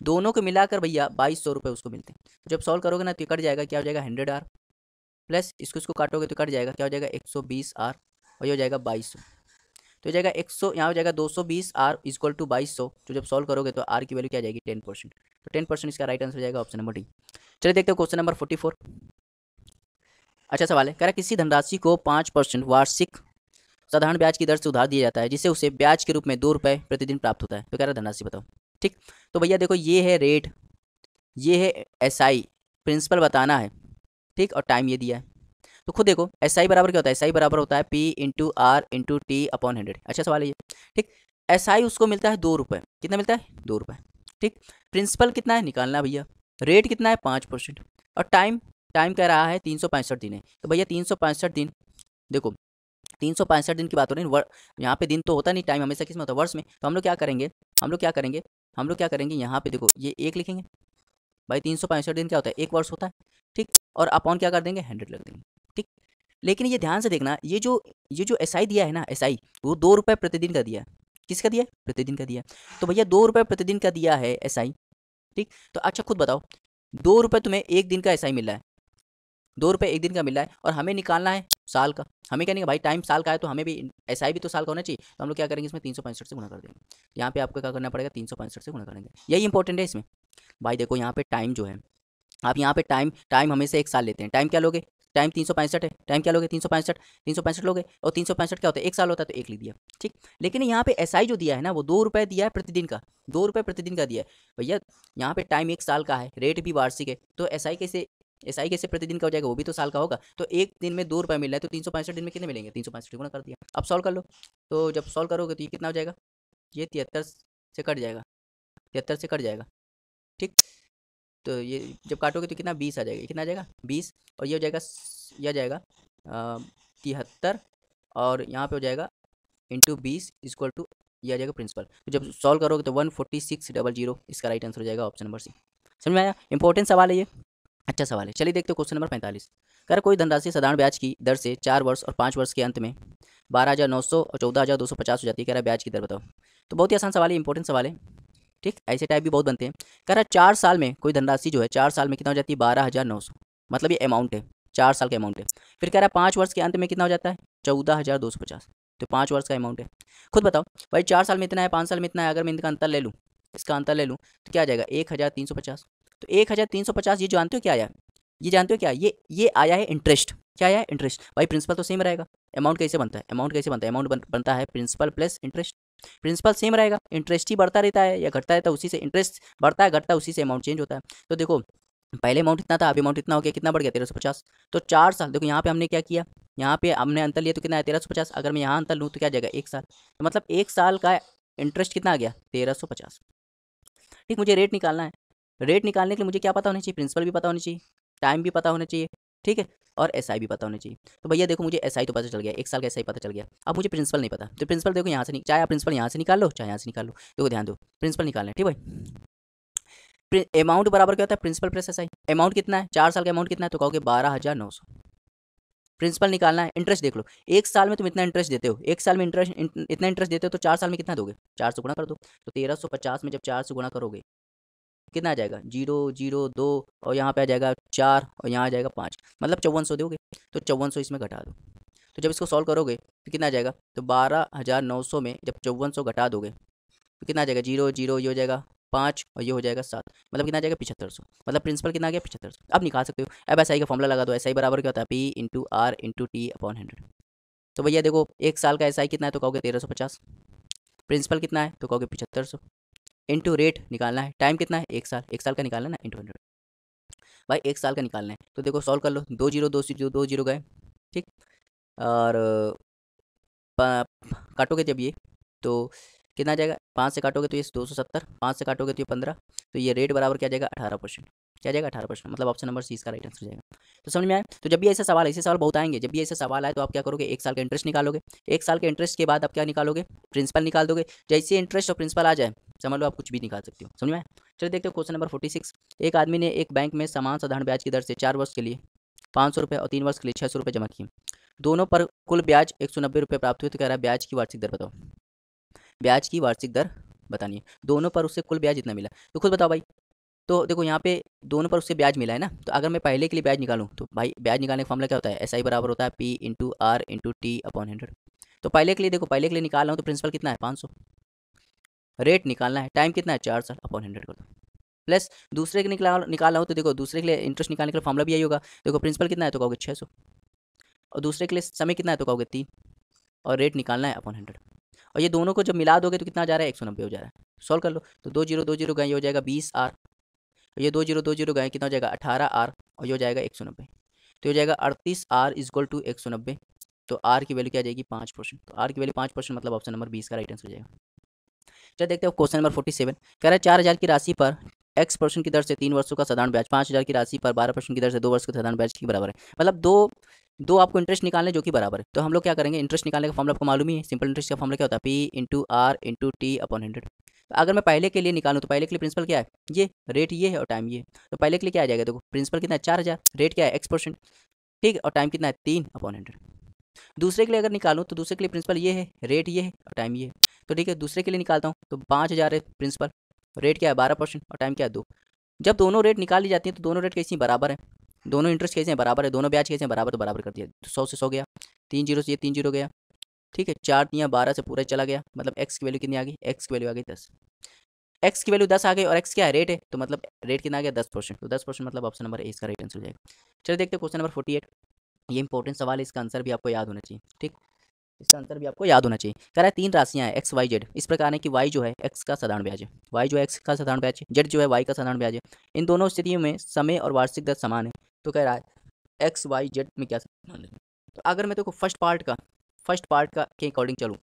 दोनों को मिलाकर भैया 2200 रुपये उसको मिलते हैं। तो जब सॉल्व करोगे ना तो कट जाएगा, क्या हो जाएगा 100R प्लस इसको काटोगे तो कट जाएगा, क्या हो जाएगा 120R और ये हो जाएगा 2200। तो हो जाएगा 100, यहाँ हो जाएगा 220R इक्वल टू 2200। तो जब सॉल्व करोगे तो आर की वैल्यू क्या आ जाएगी 10%। तो 10% इसका राइट आंसर हो जाएगा ऑप्शन नंबर डी। चलिए देखते हो क्वेश्चन नंबर 44। अच्छा सवाल है, कह रहा किसी धनराशि को 5% वार्षिक साधारण ब्याज की दर से उधार दिया जाता है जिससे उसे ब्याज के रूप में 2 रुपये प्रतिदिन प्राप्त होता है। तो कह रहा धनराशि बताओ। ठीक, तो भैया देखो ये है रेट, ये है एसआई, प्रिंसिपल बताना है, ठीक, और टाइम ये दिया है। तो खुद देखो एसआई बराबर क्या होता है, एसआई बराबर होता है P into R into T upon 100। अच्छा सवाल है ये। ठीक, एसआई उसको मिलता है 2 रुपये, कितना मिलता है 2 रुपये। ठीक, प्रिंसिपल कितना है निकालना है भैया, रेट कितना है 5% और टाइम, टाइम कह रहा है 365 दिन है। तो भैया 365 दिन, देखो 365 दिन की बात हो रही है, यहाँ पे दिन तो होता नहीं, टाइम हमेशा किस में होता है वर्ष में। तो हम लोग क्या करेंगे, हम लोग क्या करेंगे, हम लोग क्या करेंगे, यहाँ पे देखो ये एक लिखेंगे भाई, 365 दिन क्या होता है 1 वर्ष होता है। ठीक, और अपॉन क्या कर देंगे 100 लग देंगे। ठीक, लेकिन ये ध्यान से देखना, ये जो एसआई दिया है ना, एसआई वो 2 रुपये प्रतिदिन का दिया है। किसका दिया है, प्रतिदिन का दिया है। तो भैया 2 रुपये प्रतिदिन का दिया है एसआई। ठीक, तो अच्छा खुद बताओ, 2 रुपये तुम्हें एक दिन का एसआई मिल रहा है, 2 रुपये एक दिन का मिल रहा है और हमें निकालना है साल का। हमें क्या नहीं भाई, टाइम साल का है तो हमें भी एसआई भी तो साल का होना चाहिए। तो हम लोग क्या करेंगे इसमें 365 से गुणा कर देंगे। यहाँ पे आपको क्या करना पड़ेगा 365 से गुणा करेंगे, यही इंपॉर्टेंट है इसमें। भाई देखो यहाँ पे टाइम जो है, आप यहाँ पे टाइम, टाइम हमेशा 1 साल लेते हैं। टाइम क्या लोगे, टाइम 365 है, टाइम क्या लोगे 365, 365 लोगे और 365 क्या होता है 1 साल होता है तो 1 लिख दिया। ठीक, लेकिन यहाँ पे एसआई जो दिया है ना वो 2 रुपये दिया है प्रतिदिन का, 2 रुपये प्रतिदिन का दिया है भैया। यहाँ पे टाइम 1 साल का है, रेट भी वार्षिक है, तो एसआई कैसे प्रतिदिन का हो जाएगा, वो भी तो साल का होगा। तो एक दिन में 2 रुपये मिल रहा है तो 365 दिन में कितने मिलेंगे, 365 गुना कर दिया। अब सॉल्व कर लो, तो जब सॉल्व करोगे तो ये कितना हो जाएगा, ये 73 से कट जाएगा, 73 से कट जाएगा। ठीक, तो ये जब काटोगे तो कितना 20 आ जाएगा, कितना आ जाएगा 20, और ये हो जाएगा, ये आ जाएगा 73 और यहाँ पे हो जाएगा इंटू 20 इक्वल टू ये आ जाएगा प्रिंसिपल। तो जब सॉल्व करोगे तो 146,000 इसका राइट आंसर हो जाएगा ऑप्शन नंबर सी। समझ में आया, इंपॉर्टेंट सवाल है ये, अच्छा सवाल है। चलिए देखते हो क्वेश्चन नंबर 45। कर कोई धनराशि साधारण ब्याज की दर से 4 वर्ष और 5 वर्ष के अंत में 12,900 और 14,250 हो जाती है। कह रहा है ब्याज की दर बताओ। तो बहुत ही आसान सवाल है, इंपॉर्टेंट सवाल है। ठीक, ऐसे टाइप भी बहुत बनते हैं। कह रहा है 4 साल में कोई धनराशि जो है 4 साल में कितना हो जाती है 12,900, मतलब ये अमाउंट है, 4 साल का अमाउंट है। फिर कह रहा है 5 वर्ष के अंत में कितना हो जाता है 14,250, तो 5 वर्ष का अमाउंट है। खुद बताओ भाई 4 साल में इतना है, 5 साल में इतना है, अगर मैं इनका अंतर ले लूँ, इसका अंतर ले लूँ तो क्या आ जाएगा 1,350। तो 1,350 ये जानते हो क्या आया, ये जानते हो क्या, ये आया है इंटरेस्ट। क्या आया है इंटरेस्ट। भाई प्रिंसिपल तो सेम रहेगा, अमाउंट कैसे बनता है, अमाउंट कैसे बनता है, अमाउंट बनता है principal plus interest. Principal same रहेगा, इंटरेस्ट ही बढ़ता रहता है या घटता रहता है, उसी से इंटरेस्ट बढ़ता है घटता है, उसी से अमाउंट चेंज होता है। तो देखो पहले अमाउंट इतना था, अभी अमाउंट इतना हो गया, कितना बढ़ गया 1,350। तो 4 साल, देखो यहाँ पे हमने क्या किया, यहाँ पे हमने अंतर लिया तो कितना है 1,350, अगर मैं यहाँ अंतर लूँ तो क्या जाएगा 1 साल, तो मतलब 1 साल का इंटरेस्ट कितना आ गया 1,350। ठीक, मुझे रेट निकालना है, रेट निकालने के लिए मुझे क्या पता होना चाहिए, प्रिंसिपल भी पता होनी चाहिए, टाइम भी पता होना चाहिए, ठीक है, और एसआई भी पता होना चाहिए। तो भैया देखो मुझे एसआई तो पता चल गया, 1 साल का एसआई पता चल गया, अब मुझे प्रिंसिपल नहीं पता। तो प्रिंसिपल देखो यहाँ से चाहे आप प्रिंसिपल यहाँ से निकाल लो चाहे यहाँ से निकाल लो, देखो ध्यान दो प्रिंसिपल निकालना है। ठीक भाई, अमाउंट बराबर क्या होता है प्रिंसिपल प्लस एसआई। अमाउंट कितना है 4 साल का अमाउंट कितना है, तो कहोगे 12,900। प्रिंसिपल निकालना है, इंटरेस्ट देख लो, 1 साल में तुम इतना इंटरेस्ट देते हो, 1 साल में इंटरेस्ट इतना इंटरेस्ट देते हो, तो 4 साल में कितना दोगे, 4 से गुणा कर दो। तो 1,350 में जब 4 से गुणा करोगे कितना आ जाएगा 002 और यहाँ पे आ जाएगा 4 और यहाँ आ जाएगा 5, मतलब 5400 दोगे। तो 5400 इसमें घटा दो, तो जब इसको सॉल्व करोगे तो कितना आ जाएगा, तो 12,900 में जब 5400 घटा दोगे तो कितना आ जाएगा 0 ये हो जाएगा 5 और ये हो जाएगा 7, मतलब कितना आ जाएगा 7500, मतलब प्रिंसिपल कितना आ गया 7500। अब निकाल सकते हो, अब एसआई का फॉर्मूला लगा दो, एसआई बराबर क्या होता है P into R into T upon 100। तो भैया देखो 1 साल का एसआई कितना है, तो कहोगे 1,350, प्रिंसिपल कितना है तो कहोगे 7500, इंटू रेट निकालना है, टाइम कितना है 1 साल, 1 साल का निकालना है ना इंटू 100। भाई 1 साल का निकालना है। तो देखो सॉल्व कर लो, 2 जीरो गए, ठीक। और काटोगे जब ये तो कितना आ जाएगा, 5 से काटोगे तो ये 270, 5 से काटोगे तो ये 15, तो ये रेट बराबर क्या जाएगा 18%। क्या जाएगा 18%, मतलब ऑप्शन नंबर सी इसका राइट आंसर हो जाएगा। तो समझ में आया। तो जब भी ऐसे सवाल बहुत आएंगे, जब भी ऐसे सवाल आए तो आप क्या करोगे, 1 साल का इंटरेस्ट निकालोगे, 1 साल के इंटरेस्ट के बाद आप क्या निकालोगे, प्रिंसिपल निकाल दोगे। जैसे इंटरेस्ट और प्रिंसिपल आ जाए समझ लो आप कुछ भी निकाल सकते हो। समझ में आया। चलो देखते हो क्वेश्चन नंबर 46। एक आदमी ने एक बैंक में समान साधारण ब्याज की दर से 4 वर्ष के लिए 500 रुपये और 3 वर्ष के लिए 600 रुपये जमा किए। दोनों पर कुल ब्याज 190 रुपये प्राप्त हुए। तो कह रहा है ब्याज की वार्षिक दर बताओ। ब्याज की वार्षिक दर बतानी है। दोनों पर उससे कुल ब्याज इतना मिला, तो खुद बताओ भाई। तो देखो यहाँ पे दोनों पर उससे ब्याज मिला है ना, तो अगर मैं पहले के लिए ब्याज निकालूं तो भाई ब्याज निकालने का फॉर्मूला क्या होता है, एस आई बराबर होता है P into R into T upon 100। तो पहले के लिए देखो, पहले के लिए निकाल रहा हूँ तो प्रिंसिपल कितना है 500, रेट निकालना है, टाइम कितना है 4 साल अपॉन 100 कर दो। प्लस दूसरे के निकाल रहा हूँ तो देखो दूसरे के लिए इंटरेस्ट निकालने का फॉर्मूला भी यही होगा। देखो प्रिंसिपल कितना है तो कहोगे 600, और दूसरे के लिए समय कितना है तो कहोगे 3, और रेट निकालना है अपॉन 100। और ये दोनों को जब मिला दोगे तो कितना जा रहा है 190 हो जा रहा है। सॉल्व कर लो, तो 2 जीरो गए, ये हो जाएगा 20 आर, ये 2 जीरो गए कितना हो जाएगा 18 आर, और ये हो जाएगा 190। तो ये हो जाएगा 38 आर इजक्वल टू 190। तो आर की वैल्यू क्या आ जाएगी 5%। तो आर की वैल्यू 5%, मतलब ऑप्शन नंबर 20 का राइट आंसर हो जाएगा। चलिए देखते हो क्वेश्चन नंबर 47। कह रहा है 4000 की राशि पर x% की दर से 3 वर्षों का साधारण ब्याज 5000 की राशि पर 12% की दर से 2 वर्ष के साधारण ब्याज के बराबर है। मतलब दो दो आपको इंटरेस्ट निकालने जो कि बराबर है। तो हम लोग क्या करेंगे, इंटरेस्ट निकालने का फॉर्मूला आपको मालूम ही है, सिंपल इंटरेस्ट का फॉर्मूला क्या होता है P into R into T upon 100। तो अगर मैं पहले के लिए निकालूँ तो पहले के लिए प्रिंसिपल क्या है, ये रेट ये है और टाइम ये है। तो पहले के लिए क्या आ जाएगा, देखो प्रिंसिपल कितना है 4000, रेट क्या है x%, ठीक है, और टाइम कितना है 3 अपॉन 100। दूसरे के लिए अगर निकालूँ तो दूसरे के लिए प्रिंसिपल ये है, रेट ये है और टाइम ये है। तो ठीक है, दूसरे के लिए निकालता हूँ तो 5000 है प्रिंसिपल, रेट क्या है 12% और टाइम क्या है 2। जब दोनों रेट निकाल ली जाती है तो दोनों रेट कैसी बराबर है, दोनों इंटरेस्ट कैसे हैं बराबर है, दोनों ब्याज कैसे हैं बराबर, तो बराबर कर दिया। तो 100 से 100 गया, 3 जीरो से ये 3 जीरो गया, ठीक है, 4 तियाँ 12 से पूरा चला गया, मतलब एक्स की वैल्यू कितनी आ गई, एक्स की वैल्यू आ गई 10। एक्स की वैल्यू 10 आ गई और एक्स क्या है रेट है, तो मतलब रेट कितना आ गया 10%। तो 10%, मतलब ऑप्शन नंबर ए इसका राइट आंसर हो जाएगा। चलिए देखते हैं क्वेश्चन नंबर 48। ये इंपॉर्टेंट सवाल है, इसका आंसर भी आपको याद होना चाहिए, ठीक। इसका आंसर भी आपको याद होना चाहिए। कह रहा है 3 राशियां हैं एक्स वाई जेड, इस प्रकार है कि वाई जो है एक्स का साधारण ब्याज है, वाई जो है एक्स का साधारण ब्याज है, जेड जो है वाई का साधारण ब्याज है। इन दोनों स्थितियों में समय और वार्षिक दर समान है। तो कह रहा है एक्स वाई जेड में क्या समान है। तो अगर मैं देखो फर्स्ट पार्ट का के अकॉर्डिंग चलूँ,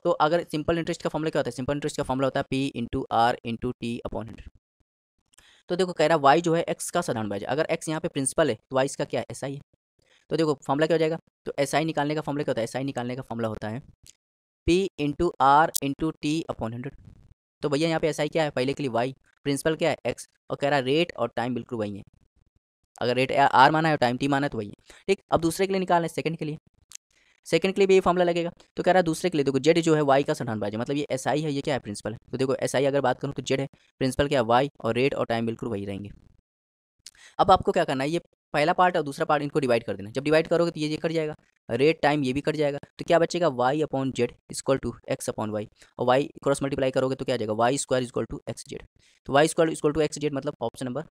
तो अगर सिंपल इंटरेस्ट का फॉर्मूला क्या होता है, सिंपल इंटरेस्ट का फॉर्मूला होता है P into R into T upon 100। तो देखो कह रहा है वाई जो है एक्स का साधारण ब्याज है, अगर एक्स यहाँ पे प्रिंसिपल है तो वाई इसका क्या है एस आई है। तो देखो फॉर्मूला क्या हो जाएगा, तो एस आई निकालने का फॉर्मूला क्या होता है, एस आई निकालने का फॉर्मूला होता है P into R into T upon 100। तो भैया यहाँ पे एस आई क्या है, पहले के लिए वाई, प्रिंसिपल क्या है एक्स, और कह रहा है रेट और टाइम बिल्कुल वही है। अगर रेट आर माना है और टाइम टी माना है तो वही है, ठीक। अब दूसरे के लिए निकालना है, सेकंड के लिए भी ये फॉर्मूला लगेगा। तो कह रहा है दूसरे के लिए देखो जेड जो है वाई का साधारण ब्याज है, मतलब ये एस आई है, ये क्या है प्रिंसिपल है। तो देखो एस आई अगर बात करूँ तो जेड है, प्रिंसिपल क्या है वाई, और रेट और टाइम बिल्कुल वही रहेंगे। अब आपको क्या करना है, ये पहला पार्ट और दूसरा पार्ट इनको डिवाइड कर देना। जब डिवाइड करोगे तो ये कट जाएगा, रेट टाइम ये भी कट जाएगा, तो क्या बचेगा Y upon Z equal to X upon Y, और वाई क्रॉस मल्टीप्लाई करोगे तो क्या आ जाएगा Y square equal to X Z. तो Y square equal to X Z, मतलब ऑप्शन नंबर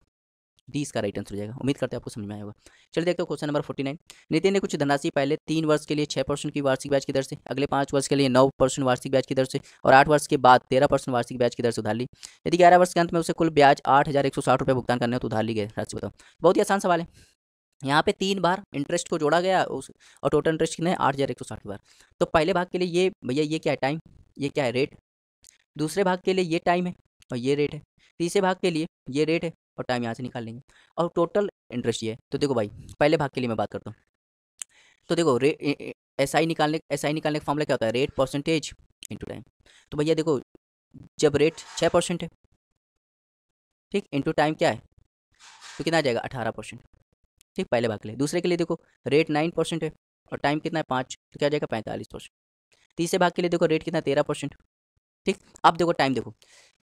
डी इसका राइट आंसर हो जाएगा। उम्मीद करते हैं आपको समझ में आया होगा। चलिए देखते हो क्वेश्चन नंबर 49। नितिन ने कुछ धनराशि पहले 3 वर्ष के लिए 6% की वार्षिक ब्याज की दर से, अगले 5 वर्ष के लिए 9% वार्षिक ब्याज की दर से, और 8 वर्ष के बाद 13% वार्षिक ब्याज की दर से उधार ली। यदि 11 वर्ष के अंत में उसे कुल ब्याज 8160 रुपये भुगतान करने हो तो उधार ली गई राशि बताओ। बहुत ही आसान सवाल है। यहाँ पे 3 बार इंटरेस्ट को जोड़ा गया उस, और टोटल इंटरेस्ट कितना है 8160 बार। तो पहले भाग के लिए ये भैया ये क्या है टाइम, ये क्या है रेट, दूसरे भाग के लिए ये टाइम है और ये रेट है, तीसरे भाग के लिए ये रेट है और टाइम यहाँ से निकाल लेंगे, और टोटल इंटरेस्ट ये है। तो देखो भाई पहले भाग के लिए मैं बात करता हूँ, तो देखो एस आई निकालने का फॉर्मूला क्या होता है, रेट परसेंटेज इंटू टाइम। तो भैया देखो जब रेट 6% है, ठीक, इंटू टाइम क्या है, तो कितना आ जाएगा 18%, ठीक, पहले भाग के लिए। दूसरे के लिए देखो रेट 9% है और टाइम कितना है 5, तो क्या आ जाएगा 45%। तीसरे भाग के लिए देखो रेट कितना 13%, ठीक। अब देखो टाइम देखो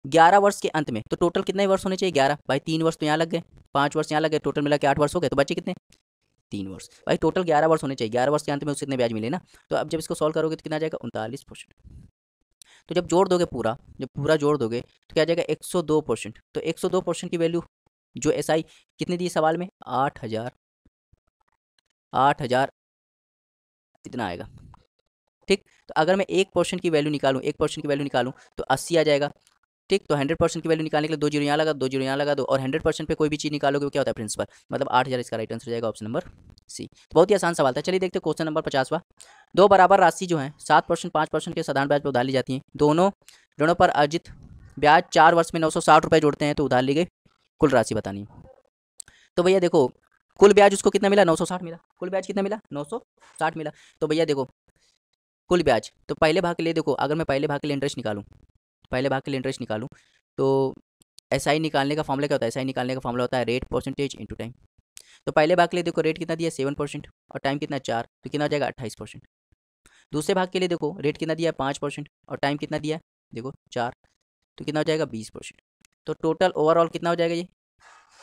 11 वर्ष के अंत में, तो टोटल कितने वर्ष होने चाहिए 11, भाई 3 वर्ष तो यहाँ लग गए, 5 वर्ष यहाँ लग गए, टोटल मिला के 8 वर्ष हो गए, तो बचे कितने 3 वर्ष, भाई टोटल 11 वर्ष होने चाहिए, 11 वर्ष के अंत में उससे कितने ब्याज मिले ना। तो अब जब इसको सॉल्व करोगे तो कितना आ जाएगा 39%। तो जब जोड़ दोगे पूरा, जब पूरा जोड़ दोगे तो क्या आ जाएगा 102%। तो 102% की वैल्यू जो एस आई कितने दी सवाल में 8,000 कितना आएगा, ठीक। तो अगर मैं 1% की वैल्यू निकालूं, 1% की वैल्यू निकालूं तो 80 आ जाएगा, ठीक। तो 100% की वैल्यू निकालने के लिए 2 जीरो यहाँ लगा, 2 जीरो यहाँ लगा दो, और 100% पे कोई भी चीज़ निकालोगे वो क्या होता है प्रिंसिपल, मतलब 8000 इसका राइट आंसर हो जाएगा ऑप्शन नंबर सी। तो बहुत ही आसान सवाल था। चलिए देखते हैं क्वेश्चन नंबर 50वां। दो बराबर राशि जो है 7% 5% के साधारण ब्याज पर उधार ली जाती है। दोनों ऋणों पर अर्जित ब्याज 4 वर्ष में 960 रुपये जोड़ते हैं तो उधार ली गई कुल राशि बतानी है। तो भैया देखो, कुल ब्याज उसको कितना मिला, 960 मिला। कुल ब्याज कितना मिला, 960 मिला। तो भैया देखो कुल ब्याज, तो पहले भाग के लिए देखो, अगर मैं पहले भाग के लिए इंटरेस्ट निकालूं, पहले भाग के लिए इंटरेस्ट निकालूं, तो एसआई निकालने का फॉर्मूला क्या होता है, एसआई निकालने का फॉर्मूला होता है रेट परसेंटेज इंटू टाइम। तो पहले भाग के लिए देखो रेट कितना दिया 7% और टाइम कितना 4, तो कितना हो जाएगा 28%। दूसरे भाग के लिए देखो रेट कितना दिया 5% और टाइम कितना दिया देखो 4, तो कितना हो जाएगा 20%। तो टोटल ओवरऑल कितना हो जाएगा ये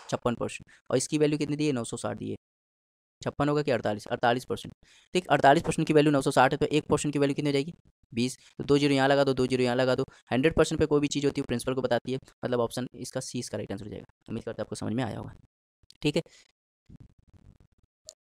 56%। और इसकी वैल्यू कितनी दी है 960 दी है। 56 होगा कि 48%। ठीक, 48% की वैल्यू 960 है, तो 1% की वैल्यू कितनी हो जाएगी 20। तो 2 जीरो यहाँ लगा दो, 2 जीरो यहाँ लगा दो। 100% पे कोई भी चीज़ होती है प्रिंसिपल को बताती है, मतलब ऑप्शन इसका सी इसका राइट आंसर हो जाएगा। उम्मीद करता है आपको समझ में आया होगा। ठीक है।